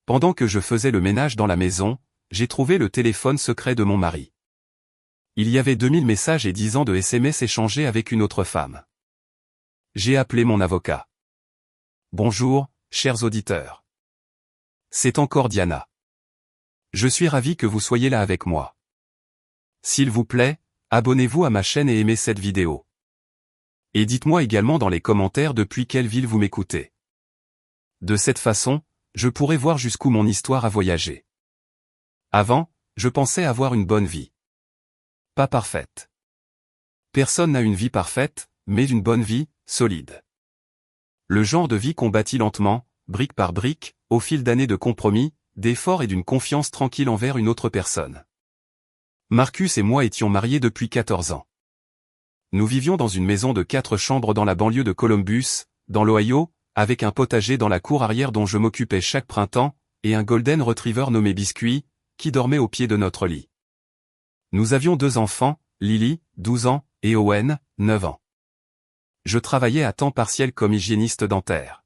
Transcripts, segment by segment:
Pendant que je faisais le ménage dans la maison, j'ai trouvé le téléphone secret de mon mari. Il y avait 2000 messages et 10 ans de SMS échangés avec une autre femme. J'ai appelé mon avocat. Bonjour, chers auditeurs. C'est encore Diana. Je suis ravi que vous soyez là avec moi. S'il vous plaît, abonnez-vous à ma chaîne et aimez cette vidéo. Et dites-moi également dans les commentaires depuis quelle ville vous m'écoutez. De cette façon, je pourrai voir jusqu'où mon histoire a voyagé. Avant, je pensais avoir une bonne vie. Pas parfaite. Personne n'a une vie parfaite, mais une bonne vie, solide. Le genre de vie qu'on bâtit lentement, brique par brique, au fil d'années de compromis, d'efforts et d'une confiance tranquille envers une autre personne. Marcus et moi étions mariés depuis 14 ans. Nous vivions dans une maison de 4 chambres dans la banlieue de Columbus, dans l'Ohio, avec un potager dans la cour arrière dont je m'occupais chaque printemps, et un golden retriever nommé Biscuit, qui dormait au pied de notre lit. Nous avions 2 enfants, Lily, 12 ans, et Owen, 9 ans. Je travaillais à temps partiel comme hygiéniste dentaire.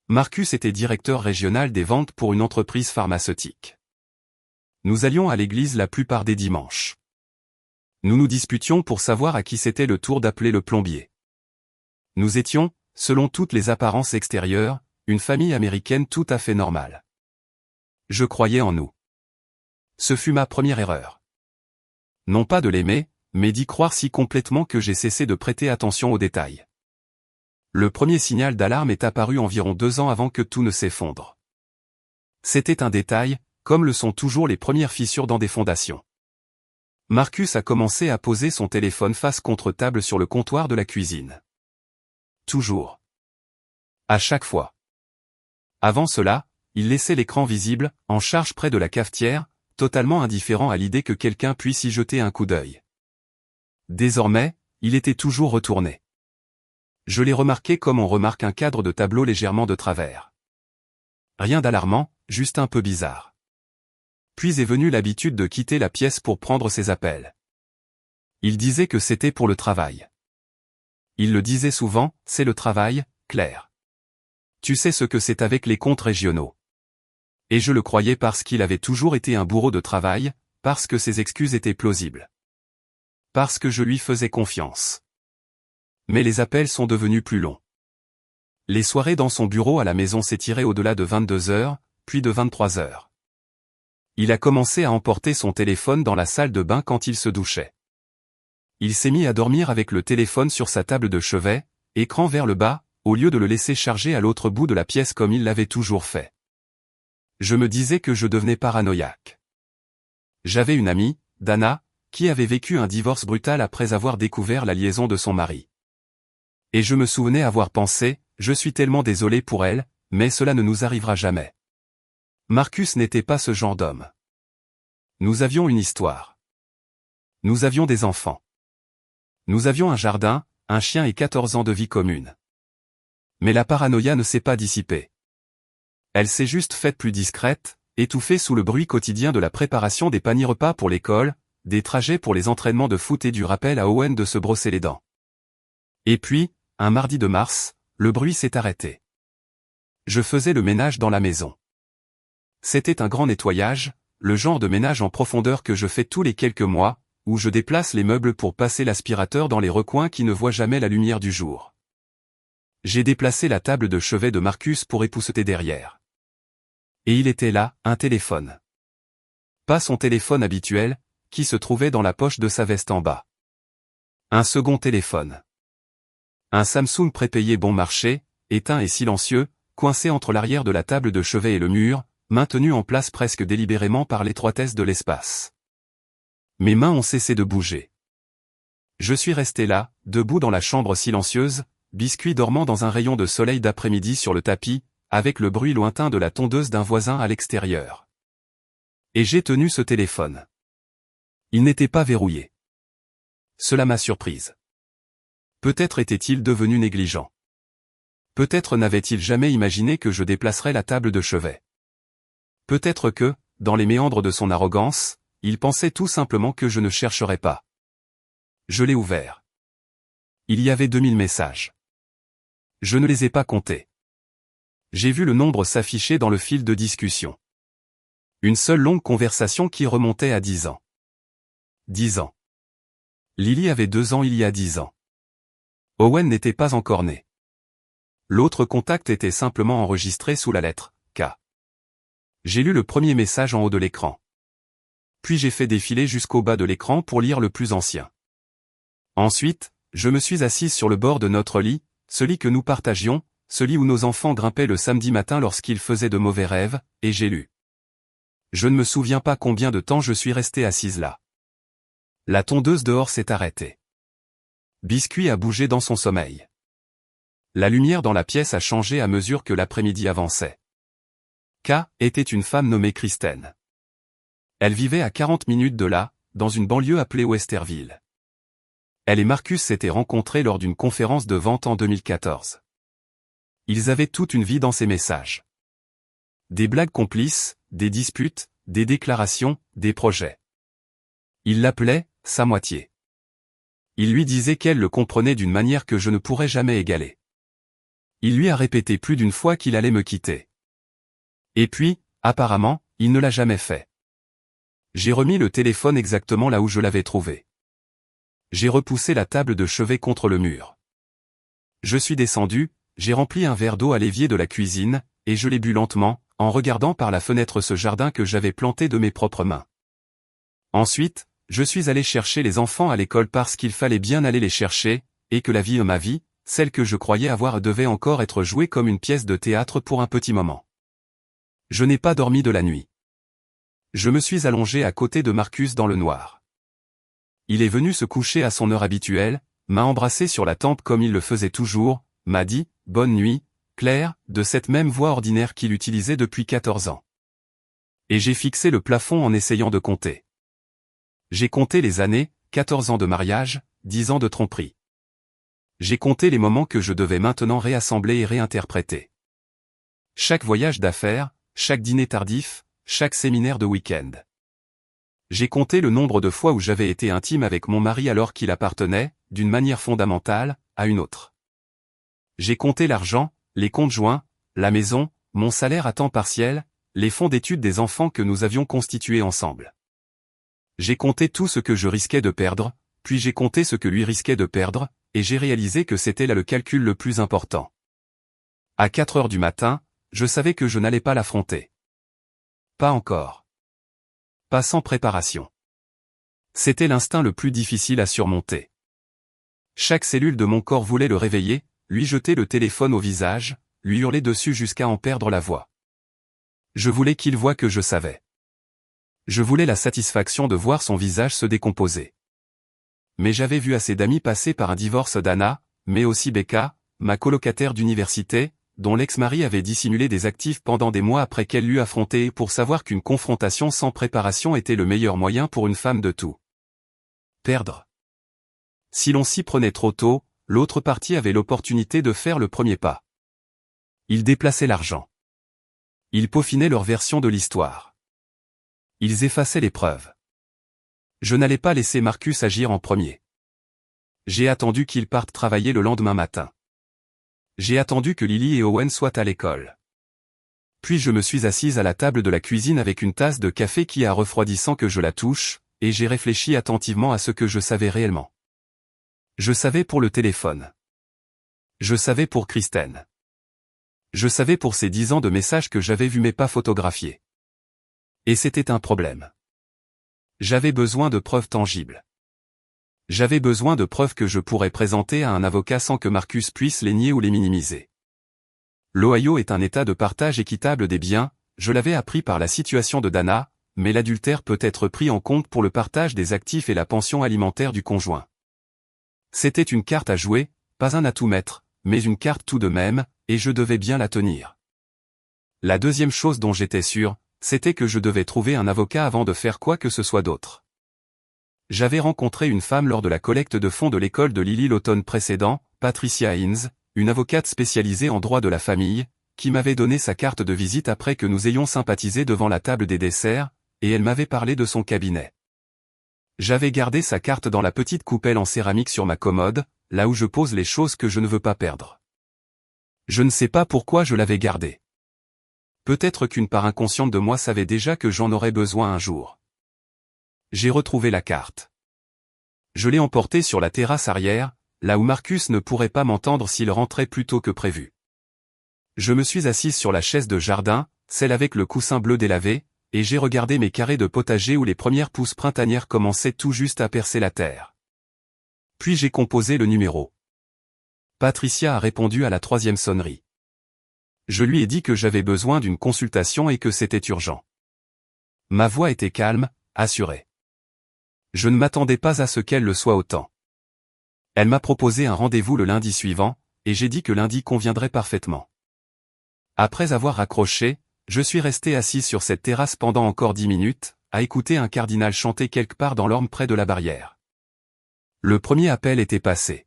Marcus était directeur régional des ventes pour une entreprise pharmaceutique. Nous allions à l'église la plupart des dimanches. Nous nous disputions pour savoir à qui c'était le tour d'appeler le plombier. Nous étions, selon toutes les apparences extérieures, une famille américaine tout à fait normale. Je croyais en nous. Ce fut ma première erreur. Non pas de l'aimer, mais d'y croire si complètement que j'ai cessé de prêter attention aux détails. Le premier signal d'alarme est apparu environ 2 ans avant que tout ne s'effondre. C'était un détail, comme le sont toujours les premières fissures dans des fondations. Marcus a commencé à poser son téléphone face contre table sur le comptoir de la cuisine. Toujours. À chaque fois. Avant cela, il laissait l'écran visible, en charge près de la cafetière, totalement indifférent à l'idée que quelqu'un puisse y jeter un coup d'œil. Désormais, il était toujours retourné. Je l'ai remarqué comme on remarque un cadre de tableau légèrement de travers. Rien d'alarmant, juste un peu bizarre. Puis est venue l'habitude de quitter la pièce pour prendre ses appels. Il disait que c'était pour le travail. Il le disait souvent, c'est le travail, Claire. Tu sais ce que c'est avec les comptes régionaux. Et je le croyais parce qu'il avait toujours été un bourreau de travail, parce que ses excuses étaient plausibles. Parce que je lui faisais confiance. Mais les appels sont devenus plus longs. Les soirées dans son bureau à la maison s'étiraient au-delà de 22 heures, puis de 23 heures. Il a commencé à emporter son téléphone dans la salle de bain quand il se douchait. Il s'est mis à dormir avec le téléphone sur sa table de chevet, écran vers le bas, au lieu de le laisser charger à l'autre bout de la pièce comme il l'avait toujours fait. Je me disais que je devenais paranoïaque. J'avais une amie, Dana, qui avait vécu un divorce brutal après avoir découvert la liaison de son mari. Et je me souvenais avoir pensé, je suis tellement désolé pour elle, mais cela ne nous arrivera jamais. Marcus n'était pas ce genre d'homme. Nous avions une histoire. Nous avions des enfants. Nous avions un jardin, un chien et 14 ans de vie commune. Mais la paranoïa ne s'est pas dissipée. Elle s'est juste faite plus discrète, étouffée sous le bruit quotidien de la préparation des paniers repas pour l'école, des trajets pour les entraînements de foot et du rappel à Owen de se brosser les dents. Et puis, un mardi de mars, le bruit s'est arrêté. Je faisais le ménage dans la maison. C'était un grand nettoyage, le genre de ménage en profondeur que je fais tous les quelques mois, où je déplace les meubles pour passer l'aspirateur dans les recoins qui ne voient jamais la lumière du jour. J'ai déplacé la table de chevet de Marcus pour épousseter derrière. Et il était là, un téléphone. Pas son téléphone habituel, qui se trouvait dans la poche de sa veste en bas. Un second téléphone. Un Samsung prépayé bon marché, éteint et silencieux, coincé entre l'arrière de la table de chevet et le mur, maintenu en place presque délibérément par l'étroitesse de l'espace. Mes mains ont cessé de bouger. Je suis resté là, debout dans la chambre silencieuse, Biscuit dormant dans un rayon de soleil d'après-midi sur le tapis, avec le bruit lointain de la tondeuse d'un voisin à l'extérieur. Et j'ai tenu ce téléphone. Il n'était pas verrouillé. Cela m'a surprise. Peut-être était-il devenu négligent. Peut-être n'avait-il jamais imaginé que je déplacerais la table de chevet. Peut-être que, dans les méandres de son arrogance, il pensait tout simplement que je ne chercherais pas. Je l'ai ouvert. Il y avait 2000 messages. Je ne les ai pas comptés. J'ai vu le nombre s'afficher dans le fil de discussion. Une seule longue conversation qui remontait à 10 ans. 10 ans. Lily avait 2 ans il y a 10 ans. Owen n'était pas encore né. L'autre contact était simplement enregistré sous la lettre K. J'ai lu le premier message en haut de l'écran. Puis j'ai fait défiler jusqu'au bas de l'écran pour lire le plus ancien. Ensuite, je me suis assise sur le bord de notre lit, ce lit que nous partagions, ce lit où nos enfants grimpaient le samedi matin lorsqu'ils faisaient de mauvais rêves, et j'ai lu. Je ne me souviens pas combien de temps je suis restée assise là. La tondeuse dehors s'est arrêtée. Biscuit a bougé dans son sommeil. La lumière dans la pièce a changé à mesure que l'après-midi avançait. K était une femme nommée Kristen. Elle vivait à 40 minutes de là, dans une banlieue appelée Westerville. Elle et Marcus s'étaient rencontrés lors d'une conférence de vente en 2014. Ils avaient toute une vie dans ces messages. Des blagues complices, des disputes, des déclarations, des projets. Il l'appelait « sa moitié ». Il lui disait qu'elle le comprenait d'une manière que je ne pourrais jamais égaler. Il lui a répété plus d'une fois qu'il allait me quitter. Et puis, apparemment, il ne l'a jamais fait. J'ai remis le téléphone exactement là où je l'avais trouvé. J'ai repoussé la table de chevet contre le mur. Je suis descendu, j'ai rempli un verre d'eau à l'évier de la cuisine, et je l'ai bu lentement, en regardant par la fenêtre ce jardin que j'avais planté de mes propres mains. Ensuite, je suis allé chercher les enfants à l'école parce qu'il fallait bien aller les chercher, et que la vie ma vie, celle que je croyais avoir devait encore être jouée comme une pièce de théâtre pour un petit moment. Je n'ai pas dormi de la nuit. Je me suis allongé à côté de Marcus dans le noir. Il est venu se coucher à son heure habituelle, m'a embrassé sur la tempe comme il le faisait toujours, m'a dit « Bonne nuit, Claire », de cette même voix ordinaire qu'il utilisait depuis 14 ans. Et j'ai fixé le plafond en essayant de compter. J'ai compté les années, 14 ans de mariage, 10 ans de tromperie. J'ai compté les moments que je devais maintenant réassembler et réinterpréter. Chaque voyage d'affaires, chaque dîner tardif, chaque séminaire de week-end. J'ai compté le nombre de fois où j'avais été intime avec mon mari alors qu'il appartenait, d'une manière fondamentale, à une autre. J'ai compté l'argent, les comptes joints, la maison, mon salaire à temps partiel, les fonds d'études des enfants que nous avions constitués ensemble. J'ai compté tout ce que je risquais de perdre, puis j'ai compté ce que lui risquait de perdre, et j'ai réalisé que c'était là le calcul le plus important. À 4 heures du matin, je savais que je n'allais pas l'affronter. Pas encore. Pas sans préparation. C'était l'instinct le plus difficile à surmonter. Chaque cellule de mon corps voulait le réveiller, lui jeter le téléphone au visage, lui hurler dessus jusqu'à en perdre la voix. Je voulais qu'il voie que je savais. Je voulais la satisfaction de voir son visage se décomposer. Mais j'avais vu assez d'amis passer par un divorce d'Anna, mais aussi Becca, ma colocataire d'université, dont l'ex-mari avait dissimulé des actifs pendant des mois après qu'elle l'eût affronté pour savoir qu'une confrontation sans préparation était le meilleur moyen pour une femme de tout perdre. Si l'on s'y prenait trop tôt, l'autre partie avait l'opportunité de faire le premier pas. Ils déplaçaient l'argent. Ils peaufinaient leur version de l'histoire. Ils effaçaient les preuves. Je n'allais pas laisser Marcus agir en premier. J'ai attendu qu'il parte travailler le lendemain matin. J'ai attendu que Lily et Owen soient à l'école. Puis je me suis assise à la table de la cuisine avec une tasse de café qui a refroidissant que je la touche, et j'ai réfléchi attentivement à ce que je savais réellement. Je savais pour le téléphone. Je savais pour Kristen. Je savais pour ces 10 ans de messages que j'avais vus mais pas photographiés. Et c'était un problème. J'avais besoin de preuves tangibles. J'avais besoin de preuves que je pourrais présenter à un avocat sans que Marcus puisse les nier ou les minimiser. L'Ohio est un état de partage équitable des biens, je l'avais appris par la situation de Dana, mais l'adultère peut être pris en compte pour le partage des actifs et la pension alimentaire du conjoint. C'était une carte à jouer, pas un atout maître, mais une carte tout de même, et je devais bien la tenir. La deuxième chose dont j'étais sûr, c'était que je devais trouver un avocat avant de faire quoi que ce soit d'autre. J'avais rencontré une femme lors de la collecte de fonds de l'école de Lily l'automne précédent, Patricia Hines, une avocate spécialisée en droit de la famille, qui m'avait donné sa carte de visite après que nous ayons sympathisé devant la table des desserts, et elle m'avait parlé de son cabinet. J'avais gardé sa carte dans la petite coupelle en céramique sur ma commode, là où je pose les choses que je ne veux pas perdre. Je ne sais pas pourquoi je l'avais gardée. Peut-être qu'une part inconsciente de moi savait déjà que j'en aurais besoin un jour. J'ai retrouvé la carte. Je l'ai emportée sur la terrasse arrière, là où Marcus ne pourrait pas m'entendre s'il rentrait plus tôt que prévu. Je me suis assise sur la chaise de jardin, celle avec le coussin bleu délavé, et j'ai regardé mes carrés de potager où les premières pousses printanières commençaient tout juste à percer la terre. Puis j'ai composé le numéro. Patricia a répondu à la 3e sonnerie. Je lui ai dit que j'avais besoin d'une consultation et que c'était urgent. Ma voix était calme, assurée. Je ne m'attendais pas à ce qu'elle le soit autant. Elle m'a proposé un rendez-vous le lundi suivant, et j'ai dit que lundi conviendrait parfaitement. Après avoir raccroché, je suis resté assis sur cette terrasse pendant encore 10 minutes, à écouter un cardinal chanter quelque part dans l'orme près de la barrière. Le premier appel était passé.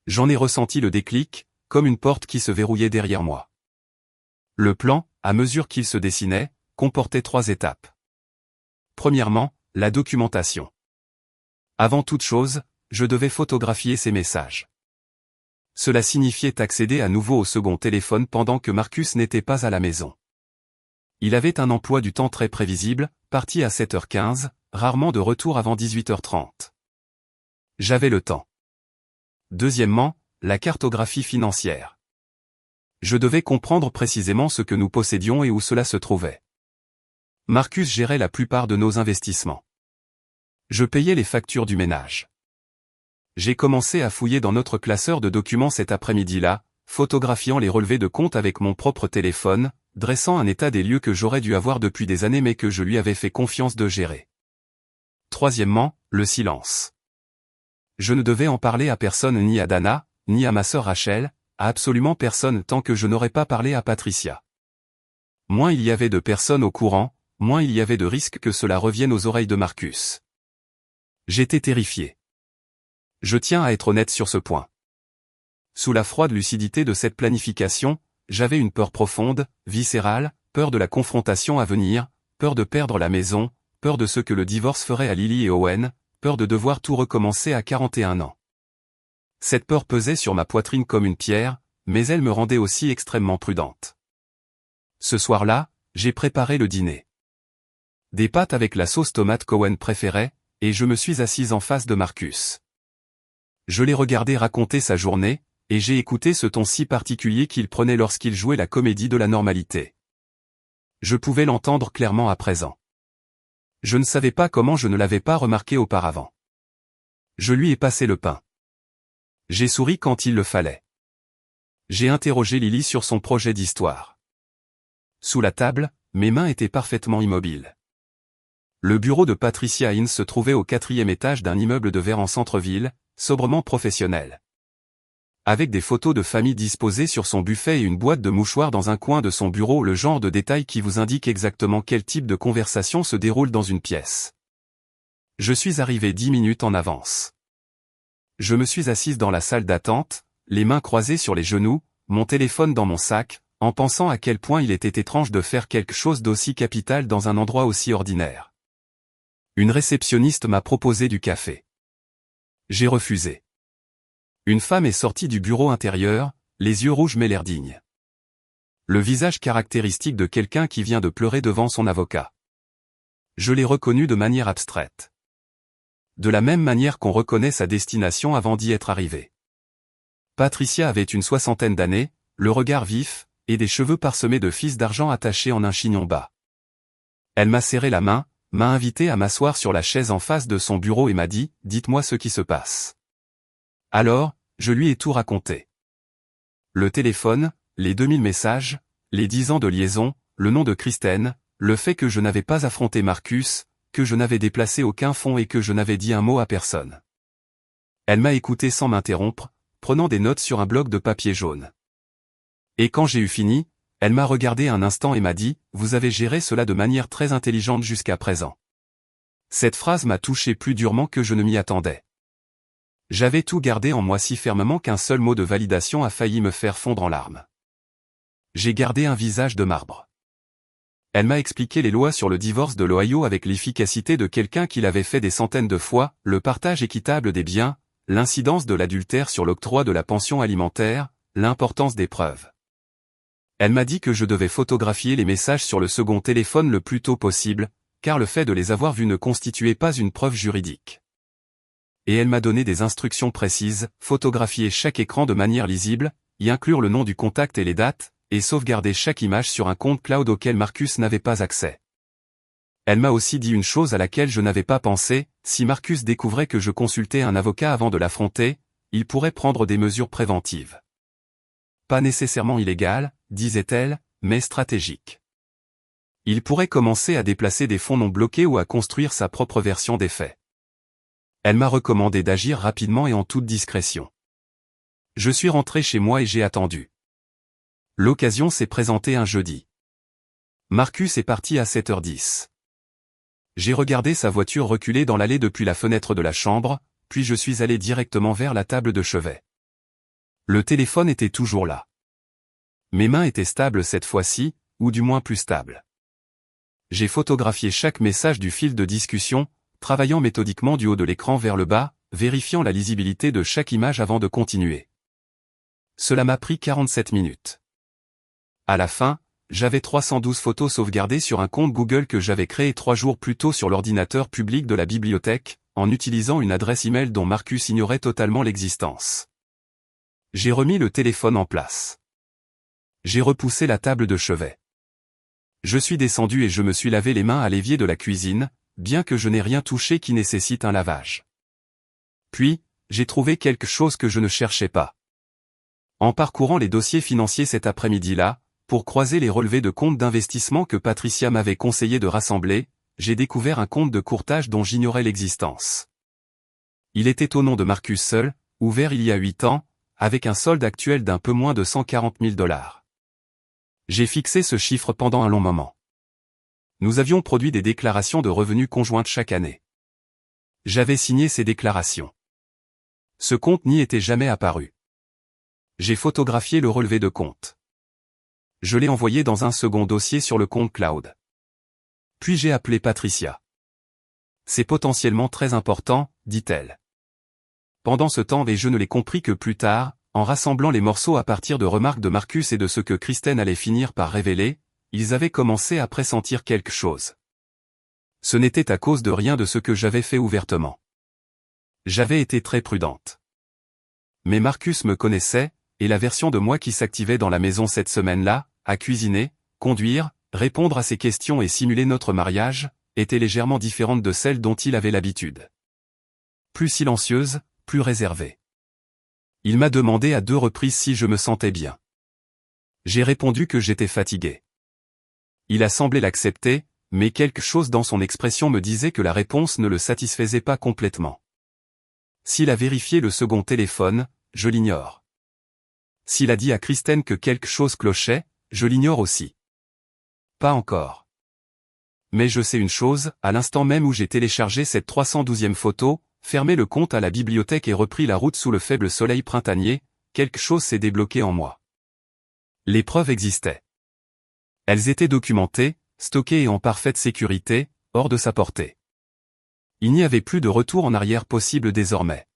J'en ai ressenti le déclic, comme une porte qui se verrouillait derrière moi. Le plan, à mesure qu'il se dessinait, comportait 3 étapes. Premièrement, la documentation. Avant toute chose, je devais photographier ces messages. Cela signifiait accéder à nouveau au second téléphone pendant que Marcus n'était pas à la maison. Il avait un emploi du temps très prévisible, parti à 7h15, rarement de retour avant 18h30. J'avais le temps. Deuxièmement, la cartographie financière. Je devais comprendre précisément ce que nous possédions et où cela se trouvait. Marcus gérait la plupart de nos investissements. Je payais les factures du ménage. J'ai commencé à fouiller dans notre classeur de documents cet après-midi-là, photographiant les relevés de compte avec mon propre téléphone, dressant un état des lieux que j'aurais dû avoir depuis des années mais que je lui avais fait confiance de gérer. Troisièmement, le silence. Je ne devais en parler à personne, ni à Dana, ni à ma sœur Rachel, à absolument personne tant que je n'aurais pas parlé à Patricia. Moins il y avait de personnes au courant, moins il y avait de risques que cela revienne aux oreilles de Marcus. J'étais terrifié. Je tiens à être honnête sur ce point. Sous la froide lucidité de cette planification, j'avais une peur profonde, viscérale, peur de la confrontation à venir, peur de perdre la maison, peur de ce que le divorce ferait à Lily et Owen, peur de devoir tout recommencer à 41 ans. Cette peur pesait sur ma poitrine comme une pierre, mais elle me rendait aussi extrêmement prudente. Ce soir-là, j'ai préparé le dîner. Des pâtes avec la sauce tomate qu'Owen préférait, et je me suis assise en face de Marcus. Je l'ai regardé raconter sa journée, et j'ai écouté ce ton si particulier qu'il prenait lorsqu'il jouait la comédie de la normalité. Je pouvais l'entendre clairement à présent. Je ne savais pas comment je ne l'avais pas remarqué auparavant. Je lui ai passé le pain. J'ai souri quand il le fallait. J'ai interrogé Lily sur son projet d'histoire. Sous la table, mes mains étaient parfaitement immobiles. Le bureau de Patricia Hines se trouvait au 4e étage d'un immeuble de verre en centre-ville, sobrement professionnel. Avec des photos de famille disposées sur son buffet et une boîte de mouchoirs dans un coin de son bureau, le genre de détail qui vous indique exactement quel type de conversation se déroule dans une pièce. Je suis arrivé 10 minutes en avance. Je me suis assise dans la salle d'attente, les mains croisées sur les genoux, mon téléphone dans mon sac, en pensant à quel point il était étrange de faire quelque chose d'aussi capital dans un endroit aussi ordinaire. Une réceptionniste m'a proposé du café. J'ai refusé. Une femme est sortie du bureau intérieur, les yeux rouges mais l'air digne. Le visage caractéristique de quelqu'un qui vient de pleurer devant son avocat. Je l'ai reconnu de manière abstraite. De la même manière qu'on reconnaît sa destination avant d'y être arrivé. Patricia avait une 60aine d'années, le regard vif, et des cheveux parsemés de fils d'argent attachés en un chignon bas. Elle m'a serré la main, m'a invité à m'asseoir sur la chaise en face de son bureau et m'a dit « Dites-moi ce qui se passe ». Alors, je lui ai tout raconté. Le téléphone, les 2000 messages, les 10 ans de liaison, le nom de Kristen, le fait que je n'avais pas affronté Marcus, que je n'avais déplacé aucun fonds et que je n'avais dit un mot à personne. Elle m'a écouté sans m'interrompre, prenant des notes sur un bloc de papier jaune. Et quand j'ai eu fini, elle m'a regardé un instant et m'a dit « Vous avez géré cela de manière très intelligente jusqu'à présent ». Cette phrase m'a touché plus durement que je ne m'y attendais. J'avais tout gardé en moi si fermement qu'un seul mot de validation a failli me faire fondre en larmes. J'ai gardé un visage de marbre. Elle m'a expliqué les lois sur le divorce de l'Ohio avec l'efficacité de quelqu'un qui l'avait fait des centaines de fois, le partage équitable des biens, l'incidence de l'adultère sur l'octroi de la pension alimentaire, l'importance des preuves. Elle m'a dit que je devais photographier les messages sur le second téléphone le plus tôt possible, car le fait de les avoir vus ne constituait pas une preuve juridique. Et elle m'a donné des instructions précises, photographier chaque écran de manière lisible, y inclure le nom du contact et les dates, et sauvegarder chaque image sur un compte cloud auquel Marcus n'avait pas accès. Elle m'a aussi dit une chose à laquelle je n'avais pas pensé, si Marcus découvrait que je consultais un avocat avant de l'affronter, il pourrait prendre des mesures préventives. Pas nécessairement illégales, disait-elle, mais stratégiques. Il pourrait commencer à déplacer des fonds non bloqués ou à construire sa propre version des faits. Elle m'a recommandé d'agir rapidement et en toute discrétion. Je suis rentré chez moi et j'ai attendu. L'occasion s'est présentée un jeudi. Marcus est parti à 7h10. J'ai regardé sa voiture reculer dans l'allée depuis la fenêtre de la chambre, puis je suis allé directement vers la table de chevet. Le téléphone était toujours là. Mes mains étaient stables cette fois-ci, ou du moins plus stables. J'ai photographié chaque message du fil de discussion, travaillant méthodiquement du haut de l'écran vers le bas, vérifiant la lisibilité de chaque image avant de continuer. Cela m'a pris 47 minutes. À la fin, j'avais 312 photos sauvegardées sur un compte Google que j'avais créé 3 jours plus tôt sur l'ordinateur public de la bibliothèque, en utilisant une adresse email dont Marcus ignorait totalement l'existence. J'ai remis le téléphone en place. J'ai repoussé la table de chevet. Je suis descendu et je me suis lavé les mains à l'évier de la cuisine, bien que je n'ai rien touché qui nécessite un lavage. Puis, j'ai trouvé quelque chose que je ne cherchais pas. En parcourant les dossiers financiers cet après-midi-là, pour croiser les relevés de comptes d'investissement que Patricia m'avait conseillé de rassembler, j'ai découvert un compte de courtage dont j'ignorais l'existence. Il était au nom de Marcus seul, ouvert il y a 8 ans, avec un solde actuel d'un peu moins de 140 000 $. J'ai fixé ce chiffre pendant un long moment. Nous avions produit des déclarations de revenus conjointes chaque année. J'avais signé ces déclarations. Ce compte n'y était jamais apparu. J'ai photographié le relevé de compte. Je l'ai envoyé dans un second dossier sur le compte cloud. Puis j'ai appelé Patricia. C'est potentiellement très important, dit-elle. Pendant ce temps et je ne l'ai compris que plus tard, en rassemblant les morceaux à partir de remarques de Marcus et de ce que Kristen allait finir par révéler, ils avaient commencé à pressentir quelque chose. Ce n'était à cause de rien de ce que j'avais fait ouvertement. J'avais été très prudente. Mais Marcus me connaissait, et la version de moi qui s'activait dans la maison cette semaine-là, à cuisiner, conduire, répondre à ses questions et simuler notre mariage, était légèrement différente de celle dont il avait l'habitude. Plus silencieuse, plus réservée. Il m'a demandé à 2 reprises si je me sentais bien. J'ai répondu que j'étais fatigué. Il a semblé l'accepter, mais quelque chose dans son expression me disait que la réponse ne le satisfaisait pas complètement. S'il a vérifié le second téléphone, je l'ignore. S'il a dit à Kristen que quelque chose clochait, je l'ignore aussi. Pas encore. Mais je sais une chose, à l'instant même où j'ai téléchargé cette 312e photo, fermé le compte à la bibliothèque et repris la route sous le faible soleil printanier, quelque chose s'est débloqué en moi. Les preuves existaient. Elles étaient documentées, stockées et en parfaite sécurité, hors de sa portée. Il n'y avait plus de retour en arrière possible désormais.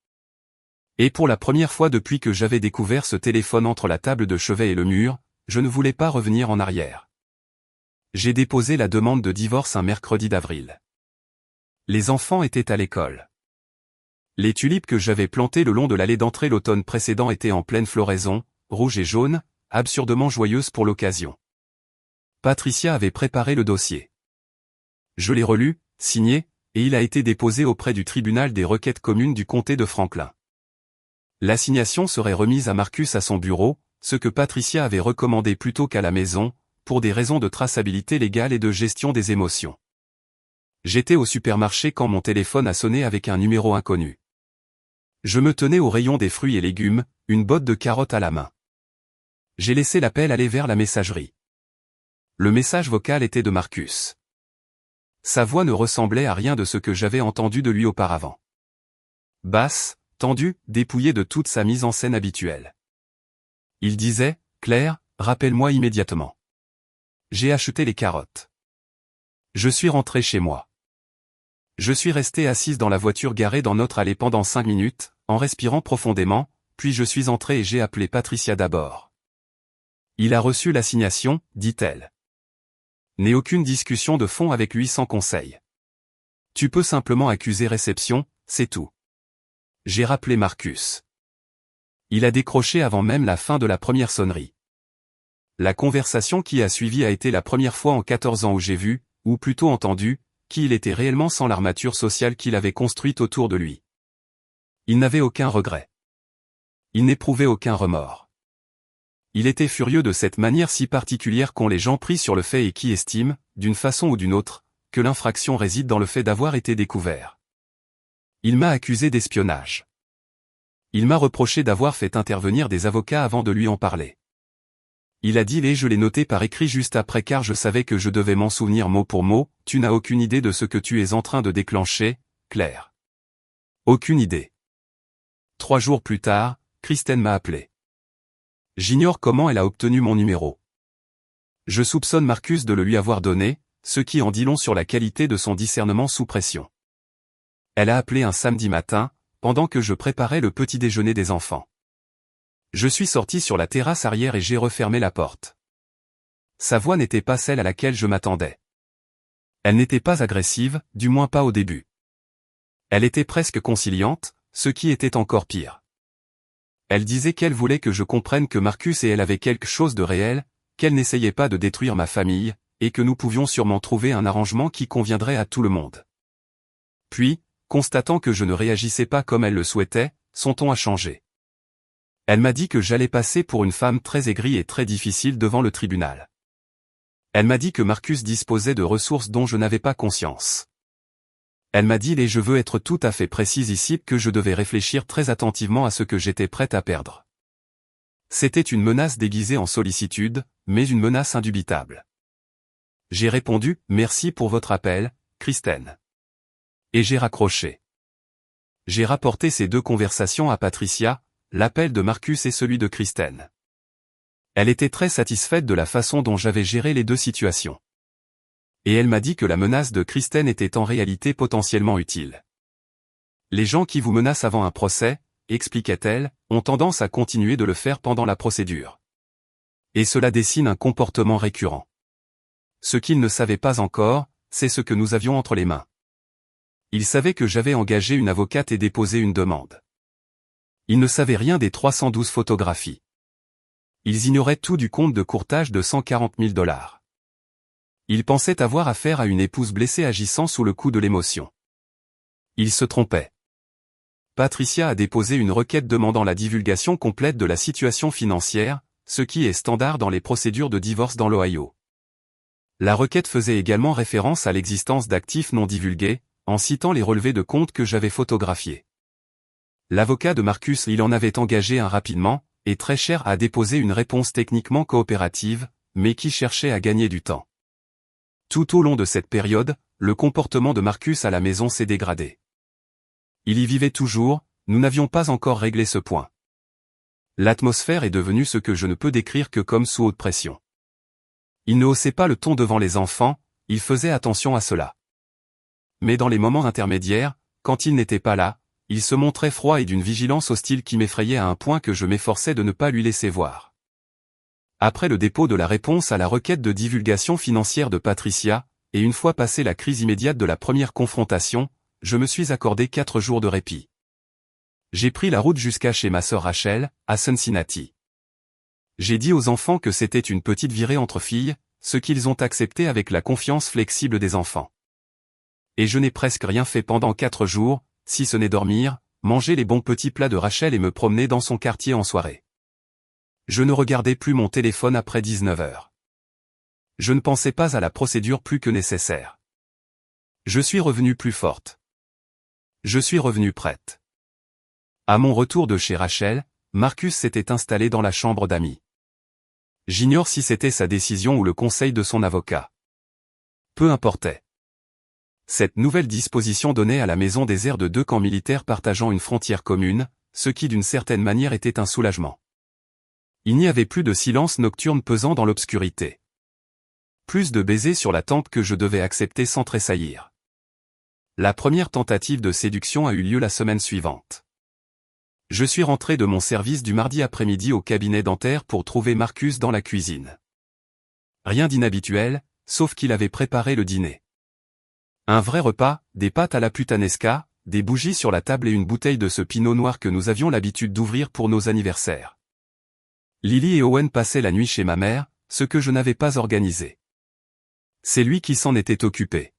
Et pour la première fois depuis que j'avais découvert ce téléphone entre la table de chevet et le mur, je ne voulais pas revenir en arrière. J'ai déposé la demande de divorce un mercredi d'avril. Les enfants étaient à l'école. Les tulipes que j'avais plantées le long de l'allée d'entrée l'automne précédent étaient en pleine floraison, rouges et jaunes, absurdement joyeuses pour l'occasion. Patricia avait préparé le dossier. Je l'ai relu, signé, et il a été déposé auprès du tribunal des requêtes communes du comté de Franklin. L'assignation serait remise à Marcus à son bureau, ce que Patricia avait recommandé plutôt qu'à la maison, pour des raisons de traçabilité légale et de gestion des émotions. J'étais au supermarché quand mon téléphone a sonné avec un numéro inconnu. Je me tenais au rayon des fruits et légumes, une botte de carottes à la main. J'ai laissé l'appel aller vers la messagerie. Le message vocal était de Marcus. Sa voix ne ressemblait à rien de ce que j'avais entendu de lui auparavant. Basse, tendue, dépouillée de toute sa mise en scène habituelle. Il disait, « Claire, rappelle-moi immédiatement. J'ai acheté les carottes. » Je suis rentré chez moi. Je suis resté assise dans la voiture garée dans notre allée pendant 5 minutes, en respirant profondément, puis je suis entré et j'ai appelé Patricia d'abord. Il a reçu l'assignation, dit-elle. N'aie aucune discussion de fond avec lui sans conseil. Tu peux simplement accuser réception, c'est tout. J'ai rappelé Marcus. Il a décroché avant même la fin de la première sonnerie. La conversation qui a suivi a été la première fois en 14 ans où j'ai vu, ou plutôt entendu, qui il était réellement sans l'armature sociale qu'il avait construite autour de lui. Il n'avait aucun regret. Il n'éprouvait aucun remords. Il était furieux de cette manière si particulière qu'ont les gens pris sur le fait et qui estiment, d'une façon ou d'une autre, que l'infraction réside dans le fait d'avoir été découvert. Il m'a accusé d'espionnage. Il m'a reproché d'avoir fait intervenir des avocats avant de lui en parler. Il a dit et je l'ai noté par écrit juste après car je savais que je devais m'en souvenir mot pour mot, tu n'as aucune idée de ce que tu es en train de déclencher, Claire. Aucune idée. 3 jours plus tard, Kristen m'a appelé. J'ignore comment elle a obtenu mon numéro. Je soupçonne Marcus de le lui avoir donné, ce qui en dit long sur la qualité de son discernement sous pression. Elle a appelé un samedi matin, pendant que je préparais le petit déjeuner des enfants. Je suis sorti sur la terrasse arrière et j'ai refermé la porte. Sa voix n'était pas celle à laquelle je m'attendais. Elle n'était pas agressive, du moins pas au début. Elle était presque conciliante, ce qui était encore pire. Elle disait qu'elle voulait que je comprenne que Marcus et elle avaient quelque chose de réel, qu'elle n'essayait pas de détruire ma famille, et que nous pouvions sûrement trouver un arrangement qui conviendrait à tout le monde. Puis, constatant que je ne réagissais pas comme elle le souhaitait, son ton a changé. Elle m'a dit que j'allais passer pour une femme très aigrie et très difficile devant le tribunal. Elle m'a dit que Marcus disposait de ressources dont je n'avais pas conscience. Elle m'a dit et je veux être tout à fait précise ici que je devais réfléchir très attentivement à ce que j'étais prête à perdre. C'était une menace déguisée en sollicitude, mais une menace indubitable. J'ai répondu « Merci pour votre appel, Kristen ». Et j'ai raccroché. J'ai rapporté ces 2 conversations à Patricia, l'appel de Marcus et celui de Kristen. Elle était très satisfaite de la façon dont j'avais géré les 2 situations. Et elle m'a dit que la menace de Kristen était en réalité potentiellement utile. Les gens qui vous menacent avant un procès, expliquait-elle, ont tendance à continuer de le faire pendant la procédure. Et cela dessine un comportement récurrent. Ce qu'ils ne savaient pas encore, c'est ce que nous avions entre les mains. Ils savaient que j'avais engagé une avocate et déposé une demande. Ils ne savaient rien des 312 photographies. Ils ignoraient tout du compte de courtage de 140 000 $. Ils pensaient avoir affaire à une épouse blessée agissant sous le coup de l'émotion. Ils se trompaient. Patricia a déposé une requête demandant la divulgation complète de la situation financière, ce qui est standard dans les procédures de divorce dans l'Ohio. La requête faisait également référence à l'existence d'actifs non divulgués, en citant les relevés de compte que j'avais photographiés. L'avocat de Marcus il en avait engagé un rapidement, et très cher à déposer une réponse techniquement coopérative, mais qui cherchait à gagner du temps. Tout au long de cette période, le comportement de Marcus à la maison s'est dégradé. Il y vivait toujours, nous n'avions pas encore réglé ce point. L'atmosphère est devenue ce que je ne peux décrire que comme sous haute pression. Il ne haussait pas le ton devant les enfants, il faisait attention à cela. Mais dans les moments intermédiaires, quand il n'était pas là, il se montrait froid et d'une vigilance hostile qui m'effrayait à un point que je m'efforçais de ne pas lui laisser voir. Après le dépôt de la réponse à la requête de divulgation financière de Patricia, et une fois passée la crise immédiate de la première confrontation, je me suis accordé 4 jours de répit. J'ai pris la route jusqu'à chez ma sœur Rachel, à Cincinnati. J'ai dit aux enfants que c'était une petite virée entre filles, ce qu'ils ont accepté avec la confiance flexible des enfants. Et je n'ai presque rien fait pendant 4 jours, si ce n'est dormir, manger les bons petits plats de Rachel et me promener dans son quartier en soirée. Je ne regardais plus mon téléphone après 19 heures. Je ne pensais pas à la procédure plus que nécessaire. Je suis revenue plus forte. Je suis revenue prête. À mon retour de chez Rachel, Marcus s'était installé dans la chambre d'amis. J'ignore si c'était sa décision ou le conseil de son avocat. Peu importait. Cette nouvelle disposition donnait à la maison des airs de 2 camps militaires partageant une frontière commune, ce qui d'une certaine manière était un soulagement. Il n'y avait plus de silence nocturne pesant dans l'obscurité. Plus de baisers sur la tempe que je devais accepter sans tressaillir. La première tentative de séduction a eu lieu la semaine suivante. Je suis rentré de mon service du mardi après-midi au cabinet dentaire pour trouver Marcus dans la cuisine. Rien d'inhabituel, sauf qu'il avait préparé le dîner. Un vrai repas, des pâtes à la puttanesca, des bougies sur la table et une bouteille de ce pinot noir que nous avions l'habitude d'ouvrir pour nos anniversaires. Lily et Owen passaient la nuit chez ma mère, ce que je n'avais pas organisé. C'est lui qui s'en était occupé.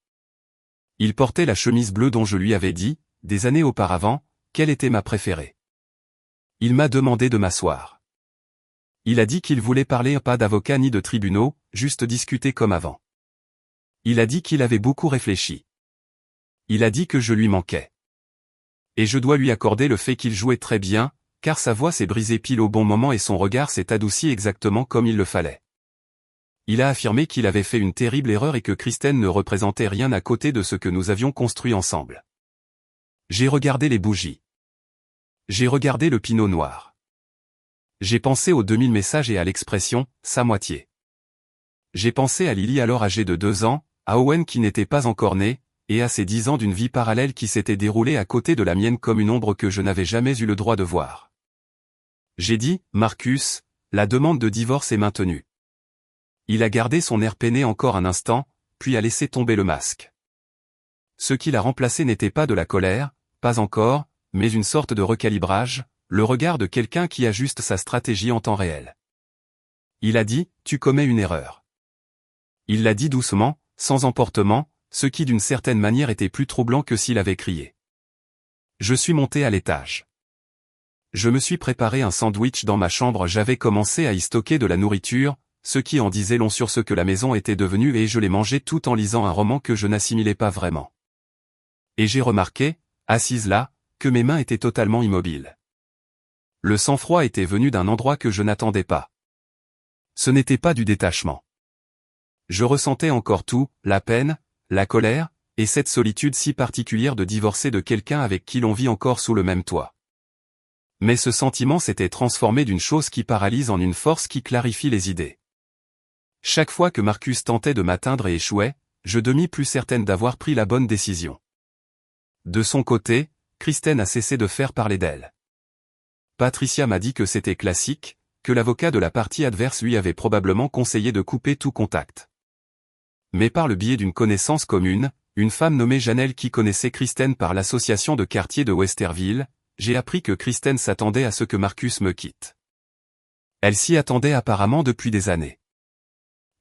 Il portait la chemise bleue dont je lui avais dit, des années auparavant, qu'elle était ma préférée. Il m'a demandé de m'asseoir. Il a dit qu'il voulait parler pas d'avocat ni de tribunaux, juste discuter comme avant. Il a dit qu'il avait beaucoup réfléchi. Il a dit que je lui manquais. Et je dois lui accorder le fait qu'il jouait très bien, car sa voix s'est brisée pile au bon moment et son regard s'est adouci exactement comme il le fallait. Il a affirmé qu'il avait fait une terrible erreur et que Kristen ne représentait rien à côté de ce que nous avions construit ensemble. J'ai regardé les bougies. J'ai regardé le pinot noir. J'ai pensé aux 2000 messages et à l'expression « sa moitié ». J'ai pensé à Lily alors âgée de 2 ans, à Owen qui n'était pas encore né, et à ces 10 ans d'une vie parallèle qui s'était déroulée à côté de la mienne comme une ombre que je n'avais jamais eu le droit de voir. J'ai dit « Marcus, la demande de divorce est maintenue ». Il a gardé son air peiné encore un instant, puis a laissé tomber le masque. Ce qui l'a remplacé n'était pas de la colère, pas encore, mais une sorte de recalibrage, le regard de quelqu'un qui ajuste sa stratégie en temps réel. Il a dit « Tu commets une erreur ». Il l'a dit doucement, sans emportement, ce qui d'une certaine manière était plus troublant que s'il avait crié. Je suis monté à l'étage. Je me suis préparé un sandwich dans ma chambre, j'avais commencé à y stocker de la nourriture, ce qui en disait long sur ce que la maison était devenue et je l'ai mangé tout en lisant un roman que je n'assimilais pas vraiment. Et j'ai remarqué, assise là, que mes mains étaient totalement immobiles. Le sang-froid était venu d'un endroit que je n'attendais pas. Ce n'était pas du détachement. Je ressentais encore tout, la peine, la colère, et cette solitude si particulière de divorcer de quelqu'un avec qui l'on vit encore sous le même toit. Mais ce sentiment s'était transformé d'une chose qui paralyse en une force qui clarifie les idées. Chaque fois que Marcus tentait de m'atteindre et échouait, je demis plus certaine d'avoir pris la bonne décision. De son côté, Kristen a cessé de faire parler d'elle. Patricia m'a dit que c'était classique, que l'avocat de la partie adverse lui avait probablement conseillé de couper tout contact. Mais par le biais d'une connaissance commune, une femme nommée Janelle qui connaissait Kristen par l'association de quartier de Westerville, j'ai appris que Kristen s'attendait à ce que Marcus me quitte. Elle s'y attendait apparemment depuis des années.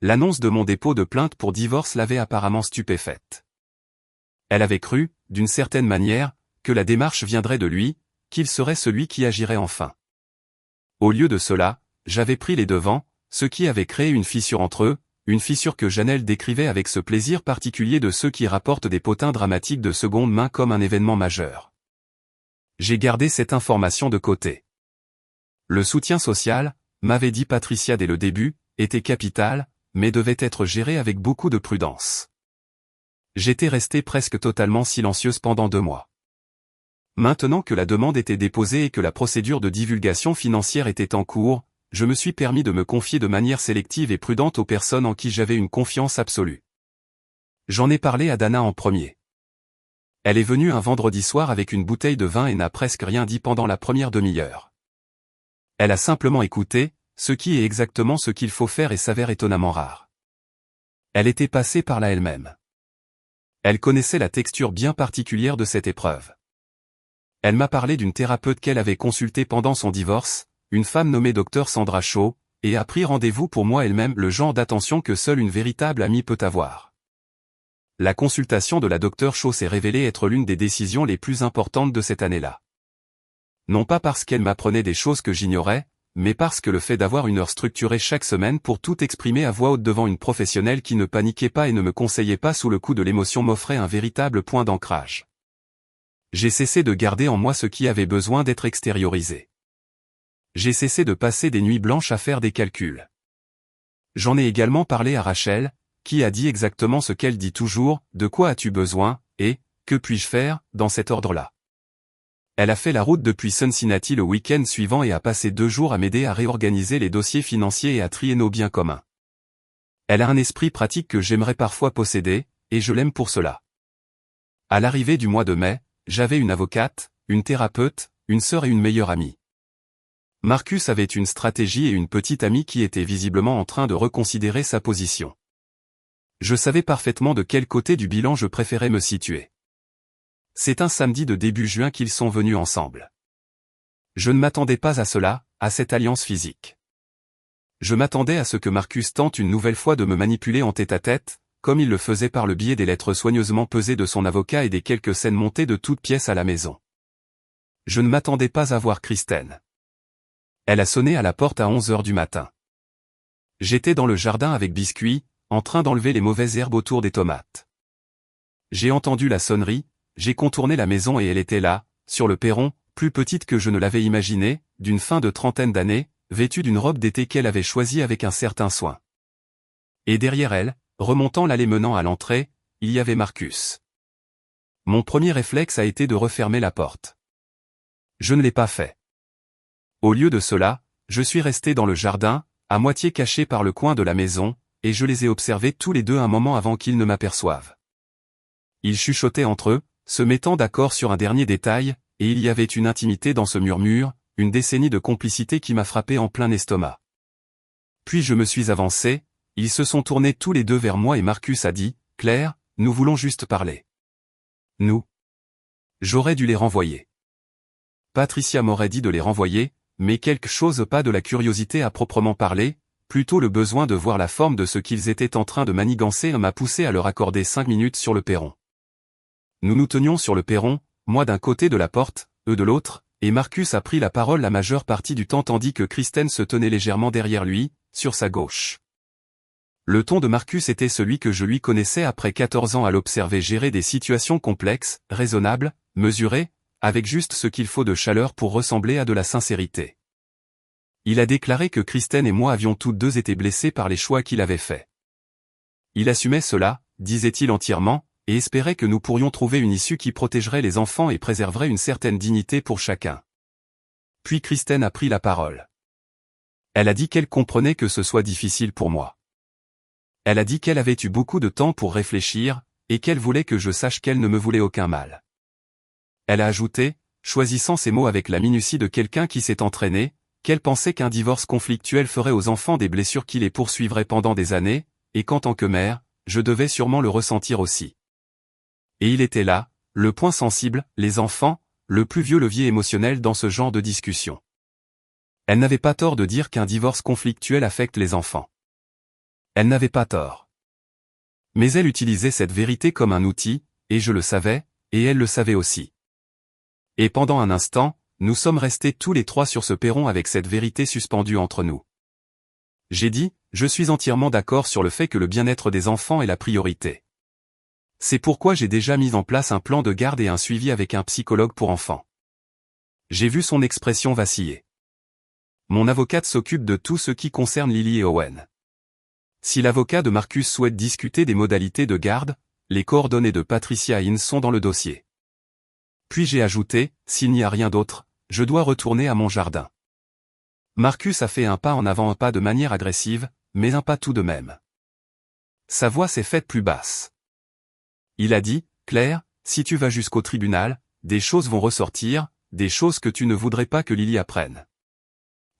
L'annonce de mon dépôt de plainte pour divorce l'avait apparemment stupéfaite. Elle avait cru, d'une certaine manière, que la démarche viendrait de lui, qu'il serait celui qui agirait enfin. Au lieu de cela, j'avais pris les devants, ce qui avait créé une fissure entre eux, une fissure que Janelle décrivait avec ce plaisir particulier de ceux qui rapportent des potins dramatiques de seconde main comme un événement majeur. J'ai gardé cette information de côté. Le soutien social, m'avait dit Patricia dès le début, était capital, mais devait être géré avec beaucoup de prudence. J'étais resté presque totalement silencieuse pendant 2 mois. Maintenant que la demande était déposée et que la procédure de divulgation financière était en cours, je me suis permis de me confier de manière sélective et prudente aux personnes en qui j'avais une confiance absolue. J'en ai parlé à Dana en premier. Elle est venue un vendredi soir avec une bouteille de vin et n'a presque rien dit pendant la première demi-heure. Elle a simplement écouté, ce qui est exactement ce qu'il faut faire et s'avère étonnamment rare. Elle était passée par là elle-même. Elle connaissait la texture bien particulière de cette épreuve. Elle m'a parlé d'une thérapeute qu'elle avait consultée pendant son divorce, une femme nommée Dr Sandra Shaw, et a pris rendez-vous pour moi elle-même, le genre d'attention que seule une véritable amie peut avoir. La consultation de la Dr Shaw s'est révélée être l'une des décisions les plus importantes de cette année-là. Non pas parce qu'elle m'apprenait des choses que j'ignorais, mais parce que le fait d'avoir une heure structurée chaque semaine pour tout exprimer à voix haute devant une professionnelle qui ne paniquait pas et ne me conseillait pas sous le coup de l'émotion m'offrait un véritable point d'ancrage. J'ai cessé de garder en moi ce qui avait besoin d'être extériorisé. J'ai cessé de passer des nuits blanches à faire des calculs. J'en ai également parlé à Rachel, qui a dit exactement ce qu'elle dit toujours, de quoi as-tu besoin, et, que puis-je faire, dans cet ordre-là. Elle a fait la route depuis Cincinnati le week-end suivant et a passé 2 jours à m'aider à réorganiser les dossiers financiers et à trier nos biens communs. Elle a un esprit pratique que j'aimerais parfois posséder, et je l'aime pour cela. À l'arrivée du mois de mai, j'avais une avocate, une thérapeute, une sœur et une meilleure amie. Marcus avait une stratégie et une petite amie qui étaient visiblement en train de reconsidérer sa position. Je savais parfaitement de quel côté du bilan je préférais me situer. C'est un samedi de début juin qu'ils sont venus ensemble. Je ne m'attendais pas à cela, à cette alliance physique. Je m'attendais à ce que Marcus tente une nouvelle fois de me manipuler en tête-à-tête, comme il le faisait par le biais des lettres soigneusement pesées de son avocat et des quelques scènes montées de toutes pièces à la maison. Je ne m'attendais pas à voir Kristen. Elle a sonné à la porte à 11 heures du matin. J'étais dans le jardin avec Biscuit, en train d'enlever les mauvaises herbes autour des tomates. J'ai entendu la sonnerie, j'ai contourné la maison et elle était là, sur le perron, plus petite que je ne l'avais imaginé, d'une fin de trentaine d'années, vêtue d'une robe d'été qu'elle avait choisie avec un certain soin. Et derrière elle, remontant l'allée menant à l'entrée, il y avait Marcus. Mon premier réflexe a été de refermer la porte. Je ne l'ai pas fait. Au lieu de cela, je suis resté dans le jardin, à moitié caché par le coin de la maison, et je les ai observés tous les deux un moment avant qu'ils ne m'aperçoivent. Ils chuchotaient entre eux, se mettant d'accord sur un dernier détail, et il y avait une intimité dans ce murmure, une décennie de complicité qui m'a frappé en plein estomac. Puis je me suis avancé, ils se sont tournés tous les deux vers moi et Marcus a dit, « Claire, nous voulons juste parler. » Nous. J'aurais dû les renvoyer. Patricia m'aurait dit de les renvoyer, mais quelque chose pas de la curiosité à proprement parler, plutôt le besoin de voir la forme de ce qu'ils étaient en train de manigancer m'a poussé à leur accorder 5 minutes sur le perron. Nous nous tenions sur le perron, moi d'un côté de la porte, eux de l'autre, et Marcus a pris la parole la majeure partie du temps tandis que Kristen se tenait légèrement derrière lui, sur sa gauche. Le ton de Marcus était celui que je lui connaissais après 14 ans à l'observer gérer des situations complexes, raisonnables, mesurées, avec juste ce qu'il faut de chaleur pour ressembler à de la sincérité. Il a déclaré que Kristen et moi avions toutes deux été blessés par les choix qu'il avait faits. Il assumait cela, disait-il entièrement, et espérait que nous pourrions trouver une issue qui protégerait les enfants et préserverait une certaine dignité pour chacun. Puis Kristen a pris la parole. Elle a dit qu'elle comprenait que ce soit difficile pour moi. Elle a dit qu'elle avait eu beaucoup de temps pour réfléchir, et qu'elle voulait que je sache qu'elle ne me voulait aucun mal. Elle a ajouté, choisissant ses mots avec la minutie de quelqu'un qui s'est entraîné, qu'elle pensait qu'un divorce conflictuel ferait aux enfants des blessures qui les poursuivraient pendant des années, et qu'en tant que mère, je devais sûrement le ressentir aussi. Et il était là, le point sensible, les enfants, le plus vieux levier émotionnel dans ce genre de discussion. Elle n'avait pas tort de dire qu'un divorce conflictuel affecte les enfants. Elle n'avait pas tort. Mais elle utilisait cette vérité comme un outil, et je le savais, et elle le savait aussi. Et pendant un instant, nous sommes restés tous les trois sur ce perron avec cette vérité suspendue entre nous. J'ai dit, je suis entièrement d'accord sur le fait que le bien-être des enfants est la priorité. C'est pourquoi j'ai déjà mis en place un plan de garde et un suivi avec un psychologue pour enfants. J'ai vu son expression vaciller. Mon avocate s'occupe de tout ce qui concerne Lily et Owen. Si l'avocat de Marcus souhaite discuter des modalités de garde, les coordonnées de Patricia Hines sont dans le dossier. Puis j'ai ajouté, s'il n'y a rien d'autre, je dois retourner à mon jardin. Marcus a fait un pas en avant, un pas de manière agressive, mais un pas tout de même. Sa voix s'est faite plus basse. Il a dit, Claire, si tu vas jusqu'au tribunal, des choses vont ressortir, des choses que tu ne voudrais pas que Lily apprenne.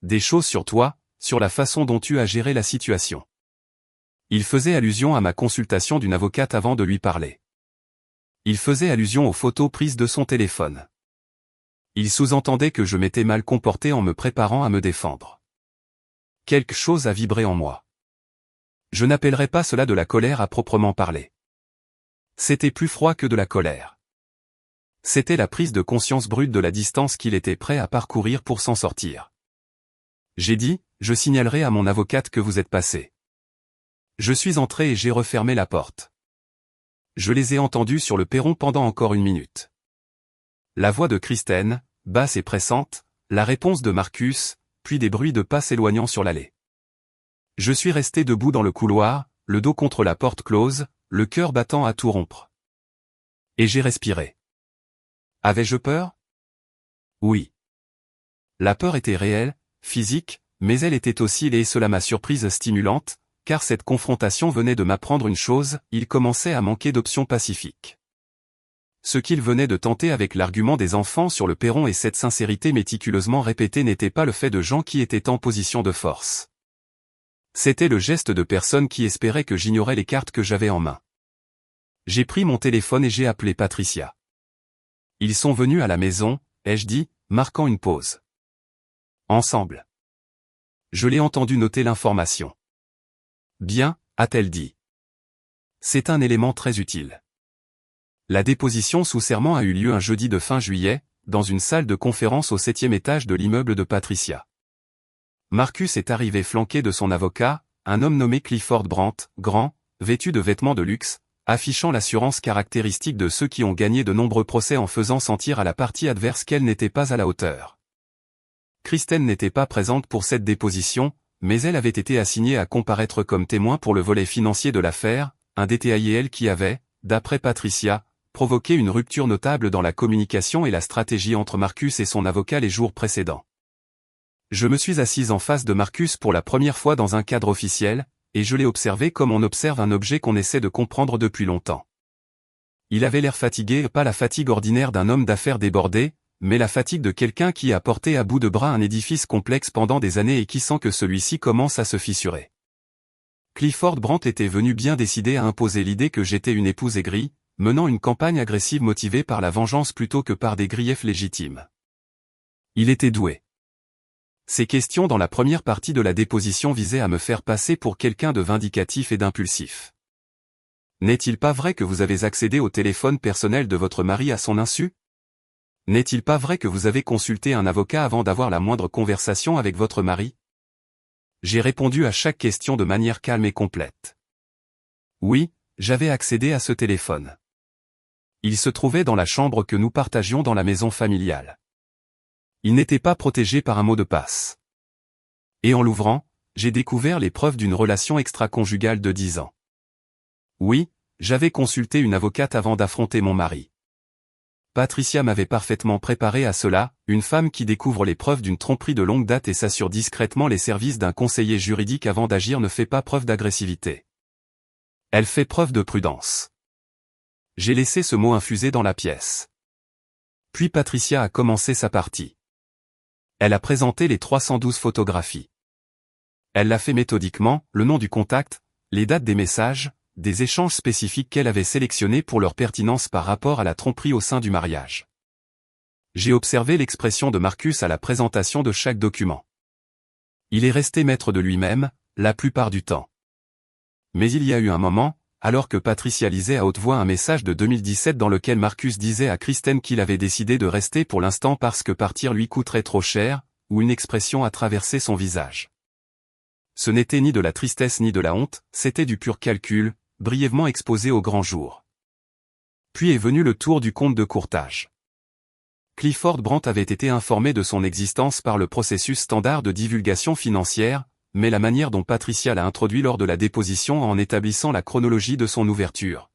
Des choses sur toi, sur la façon dont tu as géré la situation. Il faisait allusion à ma consultation d'une avocate avant de lui parler. Il faisait allusion aux photos prises de son téléphone. Il sous-entendait que je m'étais mal comporté en me préparant à me défendre. Quelque chose a vibré en moi. Je n'appellerais pas cela de la colère à proprement parler. C'était plus froid que de la colère. C'était la prise de conscience brute de la distance qu'il était prêt à parcourir pour s'en sortir. J'ai dit, je signalerai à mon avocate que vous êtes passé. Je suis entré et j'ai refermé la porte. Je les ai entendus sur le perron pendant encore 1 minute. La voix de Kristen, basse et pressante, la réponse de Marcus, puis des bruits de pas s'éloignant sur l'allée. Je suis resté debout dans le couloir, le dos contre la porte close, le cœur battant à tout rompre. Et j'ai respiré. Avais-je peur? Oui. La peur était réelle, physique, mais elle était aussi et cela m'a surprise stimulante, car cette confrontation venait de m'apprendre une chose, il commençait à manquer d'options pacifiques. Ce qu'il venait de tenter avec l'argument des enfants sur le perron et cette sincérité méticuleusement répétée n'était pas le fait de gens qui étaient en position de force. C'était le geste de personnes qui espéraient que j'ignorais les cartes que j'avais en main. J'ai pris mon téléphone et j'ai appelé Patricia. Ils sont venus à la maison, ai-je dit, marquant une pause. Ensemble. Je l'ai entendu noter l'information. Bien, a-t-elle dit. C'est un élément très utile. La déposition sous serment a eu lieu un jeudi de fin juillet, dans une salle de conférence au 7e étage de l'immeuble de Patricia. Marcus est arrivé flanqué de son avocat, un homme nommé Clifford Brandt, grand, vêtu de vêtements de luxe, affichant l'assurance caractéristique de ceux qui ont gagné de nombreux procès en faisant sentir à la partie adverse qu'elle n'était pas à la hauteur. Kristen n'était pas présente pour cette déposition, mais elle avait été assignée à comparaître comme témoin pour le volet financier de l'affaire, un détail qui avait, d'après Patricia, provoqué une rupture notable dans la communication et la stratégie entre Marcus et son avocat les jours précédents. Je me suis assise en face de Marcus pour la première fois dans un cadre officiel, et je l'ai observé comme on observe un objet qu'on essaie de comprendre depuis longtemps. Il avait l'air fatigué, pas la fatigue ordinaire d'un homme d'affaires débordé, mais la fatigue de quelqu'un qui a porté à bout de bras un édifice complexe pendant des années et qui sent que celui-ci commence à se fissurer. Clifford Brandt était venu bien décidé à imposer l'idée que j'étais une épouse aigrie, menant une campagne agressive motivée par la vengeance plutôt que par des griefs légitimes. Il était doué. Ces questions dans la première partie de la déposition visaient à me faire passer pour quelqu'un de vindicatif et d'impulsif. N'est-il pas vrai que vous avez accédé au téléphone personnel de votre mari à son insu? N'est-il pas vrai que vous avez consulté un avocat avant d'avoir la moindre conversation avec votre mari? J'ai répondu à chaque question de manière calme et complète. Oui, j'avais accédé à ce téléphone. Il se trouvait dans la chambre que nous partagions dans la maison familiale. Il n'était pas protégé par un mot de passe. Et en l'ouvrant, j'ai découvert les preuves d'une relation extra-conjugale de 10 ans. Oui, j'avais consulté une avocate avant d'affronter mon mari. Patricia m'avait parfaitement préparé à cela, une femme qui découvre les preuves d'une tromperie de longue date et s'assure discrètement les services d'un conseiller juridique avant d'agir ne fait pas preuve d'agressivité. Elle fait preuve de prudence. J'ai laissé ce mot infuser dans la pièce. Puis Patricia a commencé sa partie. Elle a présenté les 312 photographies. Elle l'a fait méthodiquement, le nom du contact, les dates des messages, des échanges spécifiques qu'elle avait sélectionnés pour leur pertinence par rapport à la tromperie au sein du mariage. J'ai observé l'expression de Marcus à la présentation de chaque document. Il est resté maître de lui-même, la plupart du temps. Mais il y a eu un moment, alors que Patricia lisait à haute voix un message de 2017 dans lequel Marcus disait à Kristen qu'il avait décidé de rester pour l'instant parce que partir lui coûterait trop cher, où une expression a traversé son visage. Ce n'était ni de la tristesse ni de la honte, c'était du pur calcul, brièvement exposé au grand jour. Puis est venu le tour du compte de courtage. Clifford Brandt avait été informé de son existence par le processus standard de divulgation financière, mais la manière dont Patricia l'a introduit lors de la déposition en établissant la chronologie de son ouverture.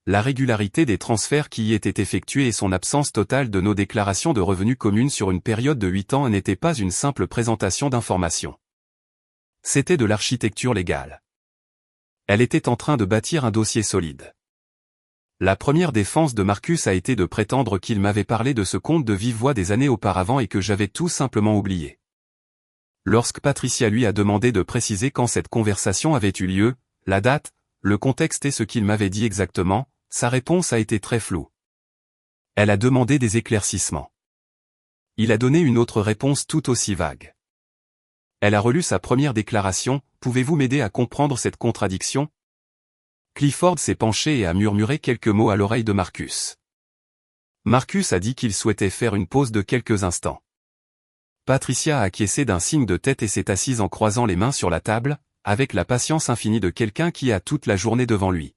La régularité des transferts qui y étaient effectués et son absence totale de nos déclarations de revenus communes sur une période de 8 ans n'était pas une simple présentation d'informations. C'était de l'architecture légale. Elle était en train de bâtir un dossier solide. La première défense de Marcus a été de prétendre qu'il m'avait parlé de ce compte de vive voix des années auparavant et que j'avais tout simplement oublié. Lorsque Patricia lui a demandé de préciser quand cette conversation avait eu lieu, la date, le contexte et ce qu'il m'avait dit exactement, sa réponse a été très floue. Elle a demandé des éclaircissements. Il a donné une autre réponse tout aussi vague. Elle a relu sa première déclaration, « Pouvez-vous m'aider à comprendre cette contradiction ?» Clifford s'est penché et a murmuré quelques mots à l'oreille de Marcus. Marcus a dit qu'il souhaitait faire une pause de quelques instants. Patricia a acquiescé d'un signe de tête et s'est assise en croisant les mains sur la table, avec la patience infinie de quelqu'un qui a toute la journée devant lui.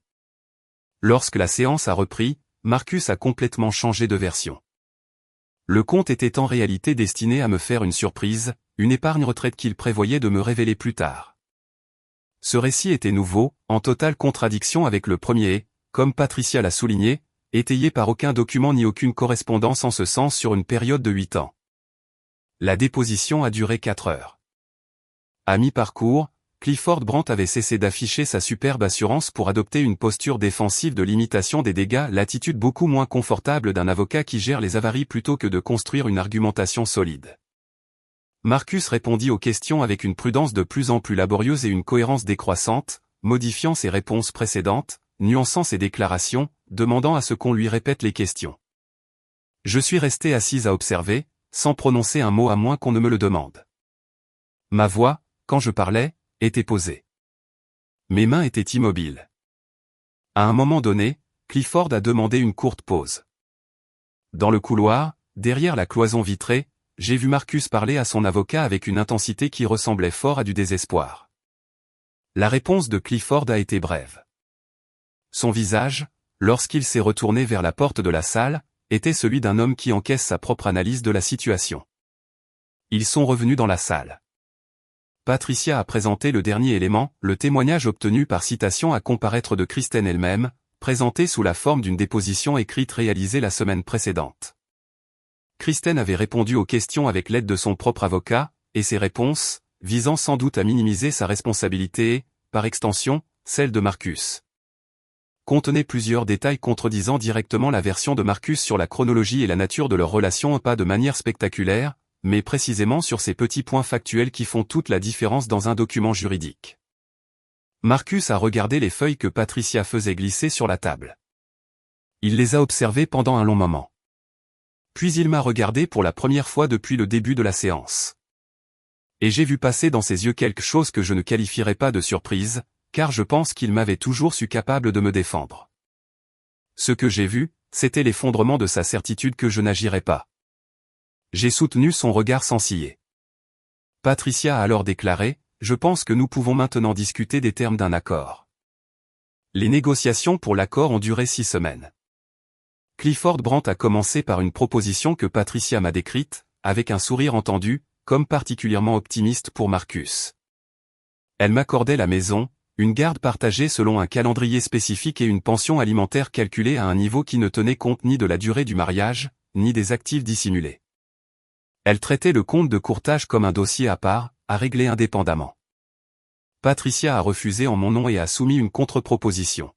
Lorsque la séance a repris, Marcus a complètement changé de version. Le compte était en réalité destiné à me faire une surprise, une épargne retraite qu'il prévoyait de me révéler plus tard. Ce récit était nouveau, en totale contradiction avec le premier et, comme Patricia l'a souligné, étayé par aucun document ni aucune correspondance en ce sens sur une période de 8 ans. La déposition a duré 4 heures. À mi-parcours, Clifford Brandt avait cessé d'afficher sa superbe assurance pour adopter une posture défensive de limitation des dégâts, l'attitude beaucoup moins confortable d'un avocat qui gère les avaries plutôt que de construire une argumentation solide. Marcus répondit aux questions avec une prudence de plus en plus laborieuse et une cohérence décroissante, modifiant ses réponses précédentes, nuançant ses déclarations, demandant à ce qu'on lui répète les questions. Je suis resté assise à observer, sans prononcer un mot à moins qu'on ne me le demande. Ma voix, quand je parlais, était posée. Mes mains étaient immobiles. À un moment donné, Clifford a demandé une courte pause. Dans le couloir, derrière la cloison vitrée, j'ai vu Marcus parler à son avocat avec une intensité qui ressemblait fort à du désespoir. La réponse de Clifford a été brève. Son visage, lorsqu'il s'est retourné vers la porte de la salle, était celui d'un homme qui encaisse sa propre analyse de la situation. Ils sont revenus dans la salle. Patricia a présenté le dernier élément, le témoignage obtenu par citation à comparaître de Kristen elle-même, présenté sous la forme d'une déposition écrite réalisée la semaine précédente. Kristen avait répondu aux questions avec l'aide de son propre avocat, et ses réponses, visant sans doute à minimiser sa responsabilité et, par extension, celle de Marcus, contenaient plusieurs détails contredisant directement la version de Marcus sur la chronologie et la nature de leur relation, pas de manière spectaculaire, mais précisément sur ces petits points factuels qui font toute la différence dans un document juridique. Marcus a regardé les feuilles que Patricia faisait glisser sur la table. Il les a observées pendant un long moment. Puis il m'a regardé pour la première fois depuis le début de la séance. Et j'ai vu passer dans ses yeux quelque chose que je ne qualifierais pas de surprise, car je pense qu'il m'avait toujours su capable de me défendre. Ce que j'ai vu, c'était l'effondrement de sa certitude que je n'agirais pas. J'ai soutenu son regard sans ciller. Patricia a alors déclaré, « Je pense que nous pouvons maintenant discuter des termes d'un accord. » Les négociations pour l'accord ont duré 6 semaines. Clifford Brandt a commencé par une proposition que Patricia m'a décrite, avec un sourire entendu, comme particulièrement optimiste pour Marcus. Elle m'accordait la maison, une garde partagée selon un calendrier spécifique et une pension alimentaire calculée à un niveau qui ne tenait compte ni de la durée du mariage, ni des actifs dissimulés. Elle traitait le compte de courtage comme un dossier à part, à régler indépendamment. Patricia a refusé en mon nom et a soumis une contre-proposition.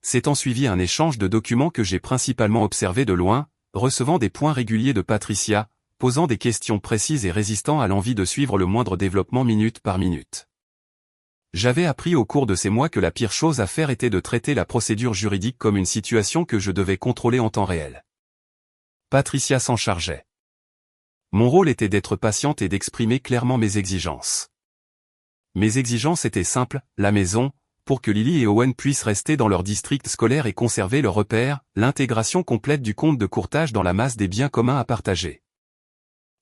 S'est ensuivi un échange de documents que j'ai principalement observé de loin, recevant des points réguliers de Patricia, posant des questions précises et résistant à l'envie de suivre le moindre développement minute par minute. J'avais appris au cours de ces mois que la pire chose à faire était de traiter la procédure juridique comme une situation que je devais contrôler en temps réel. Patricia s'en chargeait. Mon rôle était d'être patiente et d'exprimer clairement mes exigences. Mes exigences étaient simples, la maison, pour que Lily et Owen puissent rester dans leur district scolaire et conserver leurs repères, l'intégration complète du compte de courtage dans la masse des biens communs à partager.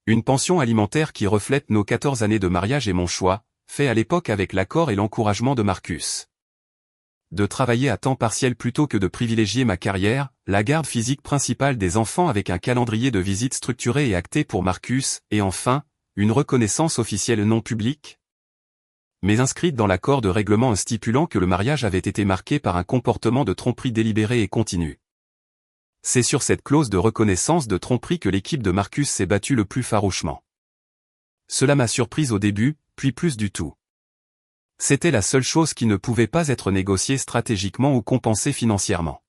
Une pension alimentaire qui reflète nos 14 années de mariage et mon choix, fait à l'époque avec l'accord et l'encouragement de Marcus. De travailler à temps partiel plutôt que de privilégier ma carrière, la garde physique principale des enfants avec un calendrier de visites structuré et acté pour Marcus, et enfin, une reconnaissance officielle non publique, mais inscrite dans l'accord de règlement stipulant que le mariage avait été marqué par un comportement de tromperie délibéré et continu. C'est sur cette clause de reconnaissance de tromperie que l'équipe de Marcus s'est battue le plus farouchement. Cela m'a surprise au début, puis plus du tout. C'était la seule chose qui ne pouvait pas être négociée stratégiquement ou compensée financièrement.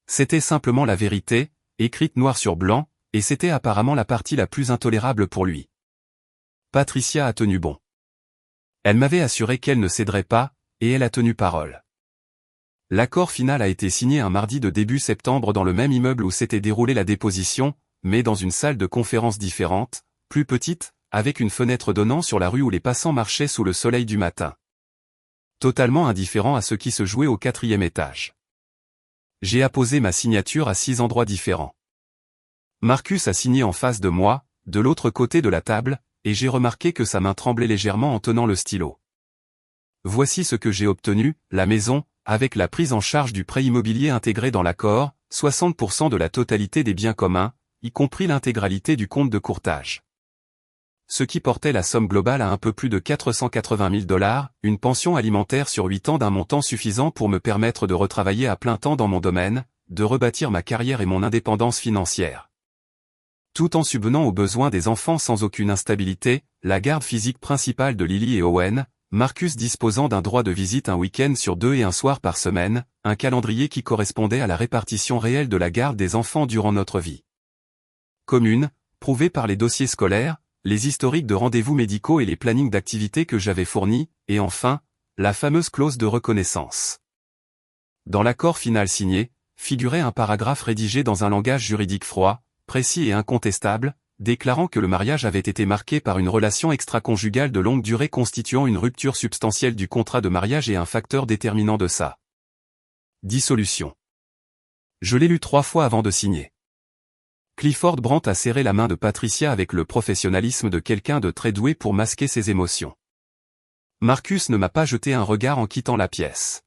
C'était simplement la vérité, écrite noir sur blanc, et c'était apparemment la partie la plus intolérable pour lui. Patricia a tenu bon. Elle m'avait assuré qu'elle ne céderait pas, et elle a tenu parole. L'accord final a été signé un mardi de début septembre dans le même immeuble où s'était déroulée la déposition, mais dans une salle de conférence différente, plus petite, avec une fenêtre donnant sur la rue où les passants marchaient sous le soleil du matin. Totalement indifférent à ce qui se jouait au 4e étage. J'ai apposé ma signature à 6 endroits différents. Marcus a signé en face de moi, de l'autre côté de la table, et j'ai remarqué que sa main tremblait légèrement en tenant le stylo. Voici ce que j'ai obtenu, la maison, avec la prise en charge du prêt immobilier intégré dans l'accord, 60% de la totalité des biens communs, y compris l'intégralité du compte de courtage. Ce qui portait la somme globale à un peu plus de 480 000 $, une pension alimentaire sur 8 ans d'un montant suffisant pour me permettre de retravailler à plein temps dans mon domaine, de rebâtir ma carrière et mon indépendance financière. Tout en subvenant aux besoins des enfants sans aucune instabilité, la garde physique principale de Lily et Owen, Marcus disposant d'un droit de visite un week-end sur 2 et un soir par semaine, un calendrier qui correspondait à la répartition réelle de la garde des enfants durant notre vie commune, prouvé par les dossiers scolaires, les historiques de rendez-vous médicaux et les plannings d'activités que j'avais fournis, et enfin, la fameuse clause de reconnaissance. Dans l'accord final signé, figurait un paragraphe rédigé dans un langage juridique froid, précis et incontestable, déclarant que le mariage avait été marqué par une relation extra-conjugale de longue durée constituant une rupture substantielle du contrat de mariage et un facteur déterminant de sa dissolution. Je l'ai lu 3 fois avant de signer. Clifford Brandt a serré la main de Patricia avec le professionnalisme de quelqu'un de très doué pour masquer ses émotions. Marcus ne m'a pas jeté un regard en quittant la pièce.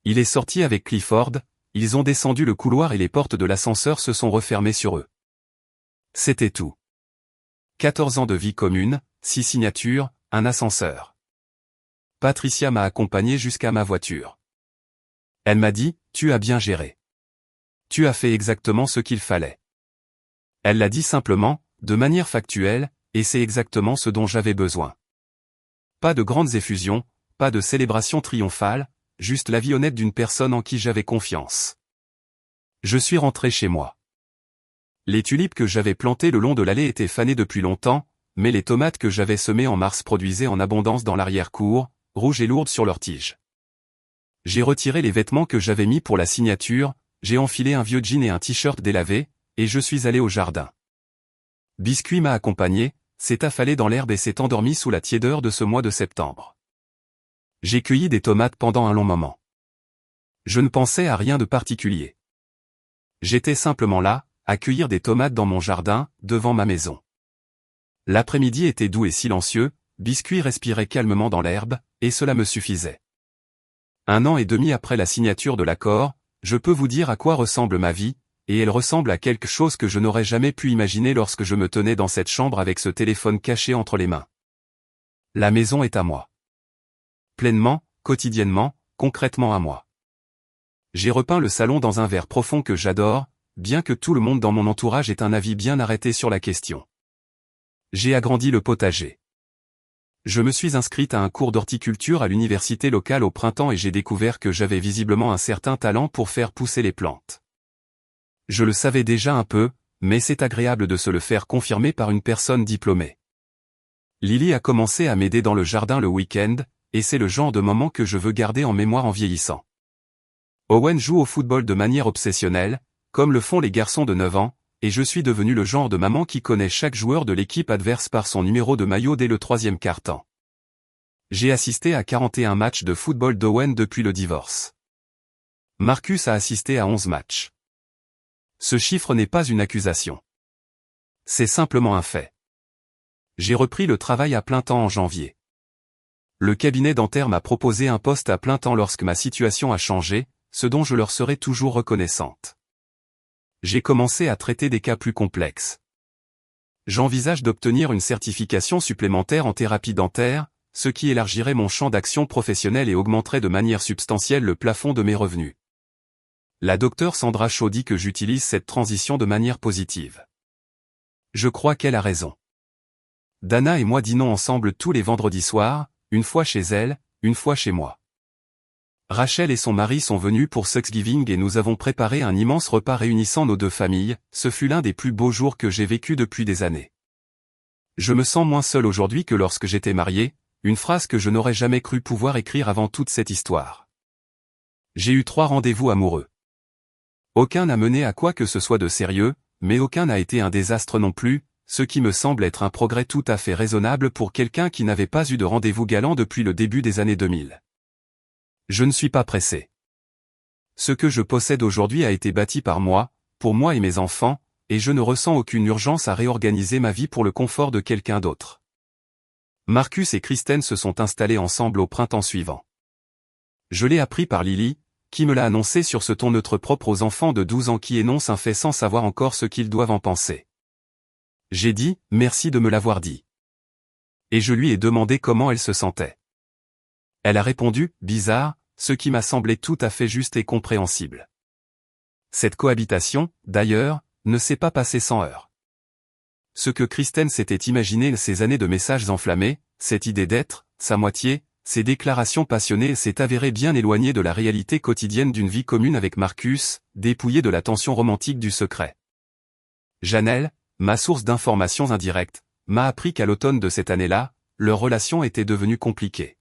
Il est sorti avec Clifford, ils ont descendu le couloir et les portes de l'ascenseur se sont refermées sur eux. C'était tout. 14 ans de vie commune, 6 signatures, un ascenseur. Patricia m'a accompagné jusqu'à ma voiture. Elle m'a dit, « Tu as bien géré. Tu as fait exactement ce qu'il fallait. » Elle l'a dit simplement, de manière factuelle, et c'est exactement ce dont j'avais besoin. Pas de grandes effusions, pas de célébration triomphale, juste l'avis honnête d'une personne en qui j'avais confiance. Je suis rentré chez moi. Les tulipes que j'avais plantées le long de l'allée étaient fanées depuis longtemps, mais les tomates que j'avais semées en mars produisaient en abondance dans l'arrière-cour, rouges et lourdes sur leurs tiges. J'ai retiré les vêtements que j'avais mis pour la signature, j'ai enfilé un vieux jean et un t-shirt délavé, et je suis allé au jardin. Biscuit m'a accompagné, s'est affalé dans l'herbe et s'est endormi sous la tiédeur de ce mois de septembre. J'ai cueilli des tomates pendant un long moment. Je ne pensais à rien de particulier. J'étais simplement là, à cueillir des tomates dans mon jardin, devant ma maison. L'après-midi était doux et silencieux, Biscuit respirait calmement dans l'herbe, et cela me suffisait. 1 an et demi après la signature de l'accord, je peux vous dire à quoi ressemble ma vie, et elle ressemble à quelque chose que je n'aurais jamais pu imaginer lorsque je me tenais dans cette chambre avec ce téléphone caché entre les mains. La maison est à moi. Pleinement, quotidiennement, concrètement à moi. J'ai repeint le salon dans un vert profond que j'adore, bien que tout le monde dans mon entourage ait un avis bien arrêté sur la question. J'ai agrandi le potager. Je me suis inscrite à un cours d'horticulture à l'université locale au printemps et j'ai découvert que j'avais visiblement un certain talent pour faire pousser les plantes. Je le savais déjà un peu, mais c'est agréable de se le faire confirmer par une personne diplômée. Lily a commencé à m'aider dans le jardin le week-end, et c'est le genre de moment que je veux garder en mémoire en vieillissant. Owen joue au football de manière obsessionnelle, comme le font les garçons de 9 ans, et je suis devenu le genre de maman qui connaît chaque joueur de l'équipe adverse par son numéro de maillot dès le 3e quart-temps. J'ai assisté à 41 matchs de football d'Owen depuis le divorce. Marcus a assisté à 11 matchs. Ce chiffre n'est pas une accusation. C'est simplement un fait. J'ai repris le travail à plein temps en janvier. Le cabinet dentaire m'a proposé un poste à plein temps lorsque ma situation a changé, ce dont je leur serai toujours reconnaissante. J'ai commencé à traiter des cas plus complexes. J'envisage d'obtenir une certification supplémentaire en thérapie dentaire, ce qui élargirait mon champ d'action professionnel et augmenterait de manière substantielle le plafond de mes revenus. La docteure Sandra Chaud dit que j'utilise cette transition de manière positive. Je crois qu'elle a raison. Dana et moi dînons ensemble tous les vendredis soirs, une fois chez elle, une fois chez moi. Rachel et son mari sont venus pour Thanksgiving et nous avons préparé un immense repas réunissant nos 2 familles, ce fut l'un des plus beaux jours que j'ai vécu depuis des années. Je me sens moins seul aujourd'hui que lorsque j'étais marié, une phrase que je n'aurais jamais cru pouvoir écrire avant toute cette histoire. J'ai eu 3 rendez-vous amoureux. Aucun n'a mené à quoi que ce soit de sérieux, mais aucun n'a été un désastre non plus, ce qui me semble être un progrès tout à fait raisonnable pour quelqu'un qui n'avait pas eu de rendez-vous galant depuis le début des années 2000. Je ne suis pas pressé. Ce que je possède aujourd'hui a été bâti par moi, pour moi et mes enfants, et je ne ressens aucune urgence à réorganiser ma vie pour le confort de quelqu'un d'autre. Marcus et Kristen se sont installés ensemble au printemps suivant. Je l'ai appris par Lily, qui me l'a annoncé sur ce ton neutre propre aux enfants de 12 ans qui énoncent un fait sans savoir encore ce qu'ils doivent en penser. J'ai dit, merci de me l'avoir dit. Et je lui ai demandé comment elle se sentait. Elle a répondu, bizarre, ce qui m'a semblé tout à fait juste et compréhensible. Cette cohabitation, d'ailleurs, ne s'est pas passée sans heurts. Ce que Kristen s'était imaginé ces années de messages enflammés, cette idée d'être, sa moitié, ses déclarations passionnées s'est avérée bien éloignée de la réalité quotidienne d'une vie commune avec Marcus, dépouillée de la tension romantique du secret. Janelle, ma source d'informations indirectes, m'a appris qu'à l'automne de cette année-là, leur relation était devenue compliquée.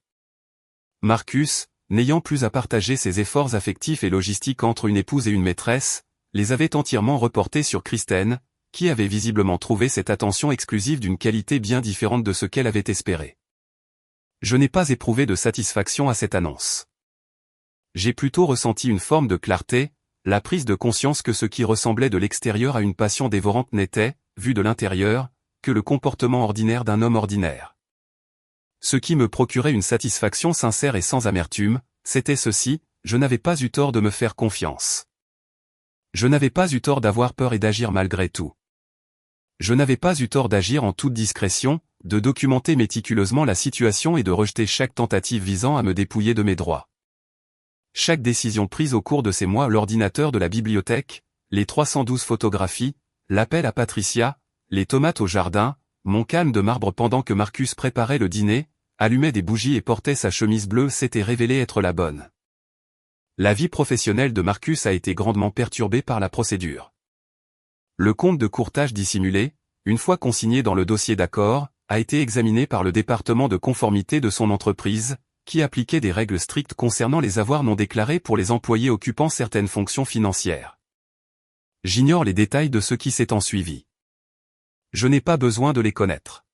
Marcus, n'ayant plus à partager ses efforts affectifs et logistiques entre une épouse et une maîtresse, les avait entièrement reportés sur Kristen, qui avait visiblement trouvé cette attention exclusive d'une qualité bien différente de ce qu'elle avait espéré. Je n'ai pas éprouvé de satisfaction à cette annonce. J'ai plutôt ressenti une forme de clarté, la prise de conscience que ce qui ressemblait de l'extérieur à une passion dévorante n'était, vu de l'intérieur, que le comportement ordinaire d'un homme ordinaire. Ce qui me procurait une satisfaction sincère et sans amertume, c'était ceci: je n'avais pas eu tort de me faire confiance. Je n'avais pas eu tort d'avoir peur et d'agir malgré tout. Je n'avais pas eu tort d'agir en toute discrétion, de documenter méticuleusement la situation et de rejeter chaque tentative visant à me dépouiller de mes droits. Chaque décision prise au cours de ces mois, l'ordinateur de la bibliothèque, les 312 photographies, l'appel à Patricia, les tomates au jardin, mon calme de marbre pendant que Marcus préparait le dîner, allumait des bougies et portait sa chemise bleue, s'était révélée être la bonne. La vie professionnelle de Marcus a été grandement perturbée par la procédure. Le compte de courtage dissimulé, une fois consigné dans le dossier d'accord, a été examiné par le département de conformité de son entreprise, qui appliquait des règles strictes concernant les avoirs non déclarés pour les employés occupant certaines fonctions financières. J'ignore les détails de ce qui s'est ensuivi. Je n'ai pas besoin de les connaître.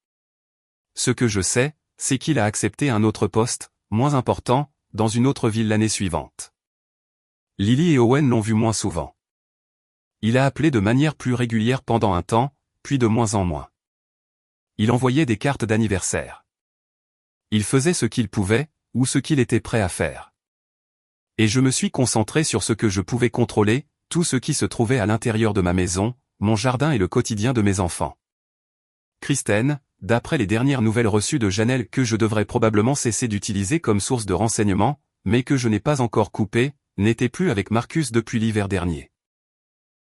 Ce que je sais, c'est qu'il a accepté un autre poste, moins important, dans une autre ville l'année suivante. Lily et Owen l'ont vu moins souvent. Il a appelé de manière plus régulière pendant un temps, puis de moins en moins. Il envoyait des cartes d'anniversaire. Il faisait ce qu'il pouvait, ou ce qu'il était prêt à faire. Et je me suis concentré sur ce que je pouvais contrôler, tout ce qui se trouvait à l'intérieur de ma maison, mon jardin et le quotidien de mes enfants. Kristen, d'après les dernières nouvelles reçues de Janelle que je devrais probablement cesser d'utiliser comme source de renseignement, mais que je n'ai pas encore coupée, n'était plus avec Marcus depuis l'hiver dernier.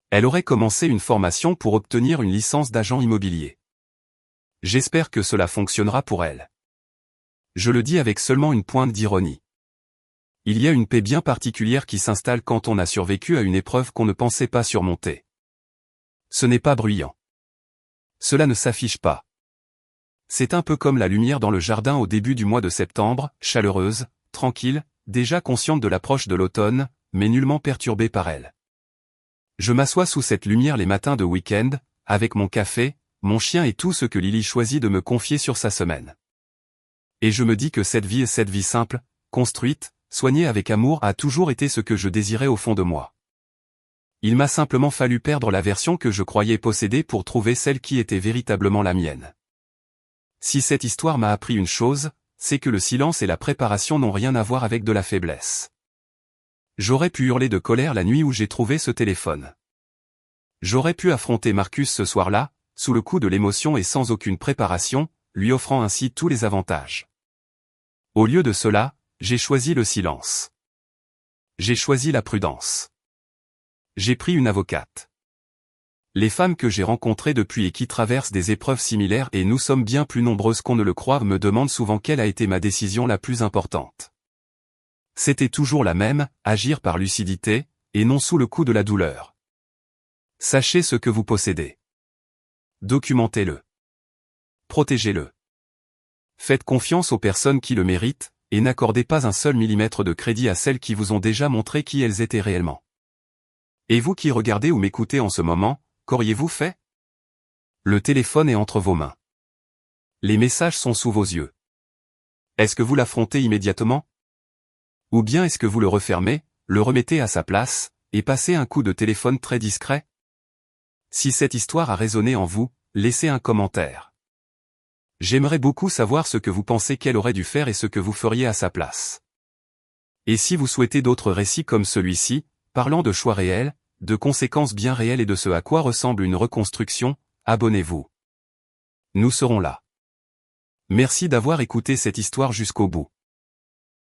Elle aurait commencé une formation pour obtenir une licence d'agent immobilier. J'espère que cela fonctionnera pour elle. Je le dis avec seulement une pointe d'ironie. Il y a une paix bien particulière qui s'installe quand on a survécu à une épreuve qu'on ne pensait pas surmonter. Ce n'est pas bruyant. Cela ne s'affiche pas. C'est un peu comme la lumière dans le jardin au début du mois de septembre, chaleureuse, tranquille, déjà consciente de l'approche de l'automne, mais nullement perturbée par elle. Je m'assois sous cette lumière les matins de week-end, avec mon café, mon chien et tout ce que Lily choisit de me confier sur sa semaine. Et je me dis que cette vie simple, construite, soignée avec amour a toujours été ce que je désirais au fond de moi. Il m'a simplement fallu perdre la version que je croyais posséder pour trouver celle qui était véritablement la mienne. Si cette histoire m'a appris une chose, c'est que le silence et la préparation n'ont rien à voir avec de la faiblesse. J'aurais pu hurler de colère la nuit où j'ai trouvé ce téléphone. J'aurais pu affronter Marcus ce soir-là, sous le coup de l'émotion et sans aucune préparation, lui offrant ainsi tous les avantages. Au lieu de cela, j'ai choisi le silence. J'ai choisi la prudence. J'ai pris une avocate. Les femmes que j'ai rencontrées depuis et qui traversent des épreuves similaires, et nous sommes bien plus nombreuses qu'on ne le croit, me demandent souvent quelle a été ma décision la plus importante. C'était toujours la même, agir par lucidité, et non sous le coup de la douleur. Sachez ce que vous possédez. Documentez-le. Protégez-le. Faites confiance aux personnes qui le méritent, et n'accordez pas un seul millimètre de crédit à celles qui vous ont déjà montré qui elles étaient réellement. Et vous qui regardez ou m'écoutez en ce moment, qu'auriez-vous fait? Le téléphone est entre vos mains. Les messages sont sous vos yeux. Est-ce que vous l'affrontez immédiatement? Ou bien est-ce que vous le refermez, le remettez à sa place, et passez un coup de téléphone très discret? Si cette histoire a résonné en vous, laissez un commentaire. J'aimerais beaucoup savoir ce que vous pensez qu'elle aurait dû faire et ce que vous feriez à sa place. Et si vous souhaitez d'autres récits comme celui-ci, parlant de choix réels, de conséquences bien réelles et de ce à quoi ressemble une reconstruction, abonnez-vous. Nous serons là. Merci d'avoir écouté cette histoire jusqu'au bout.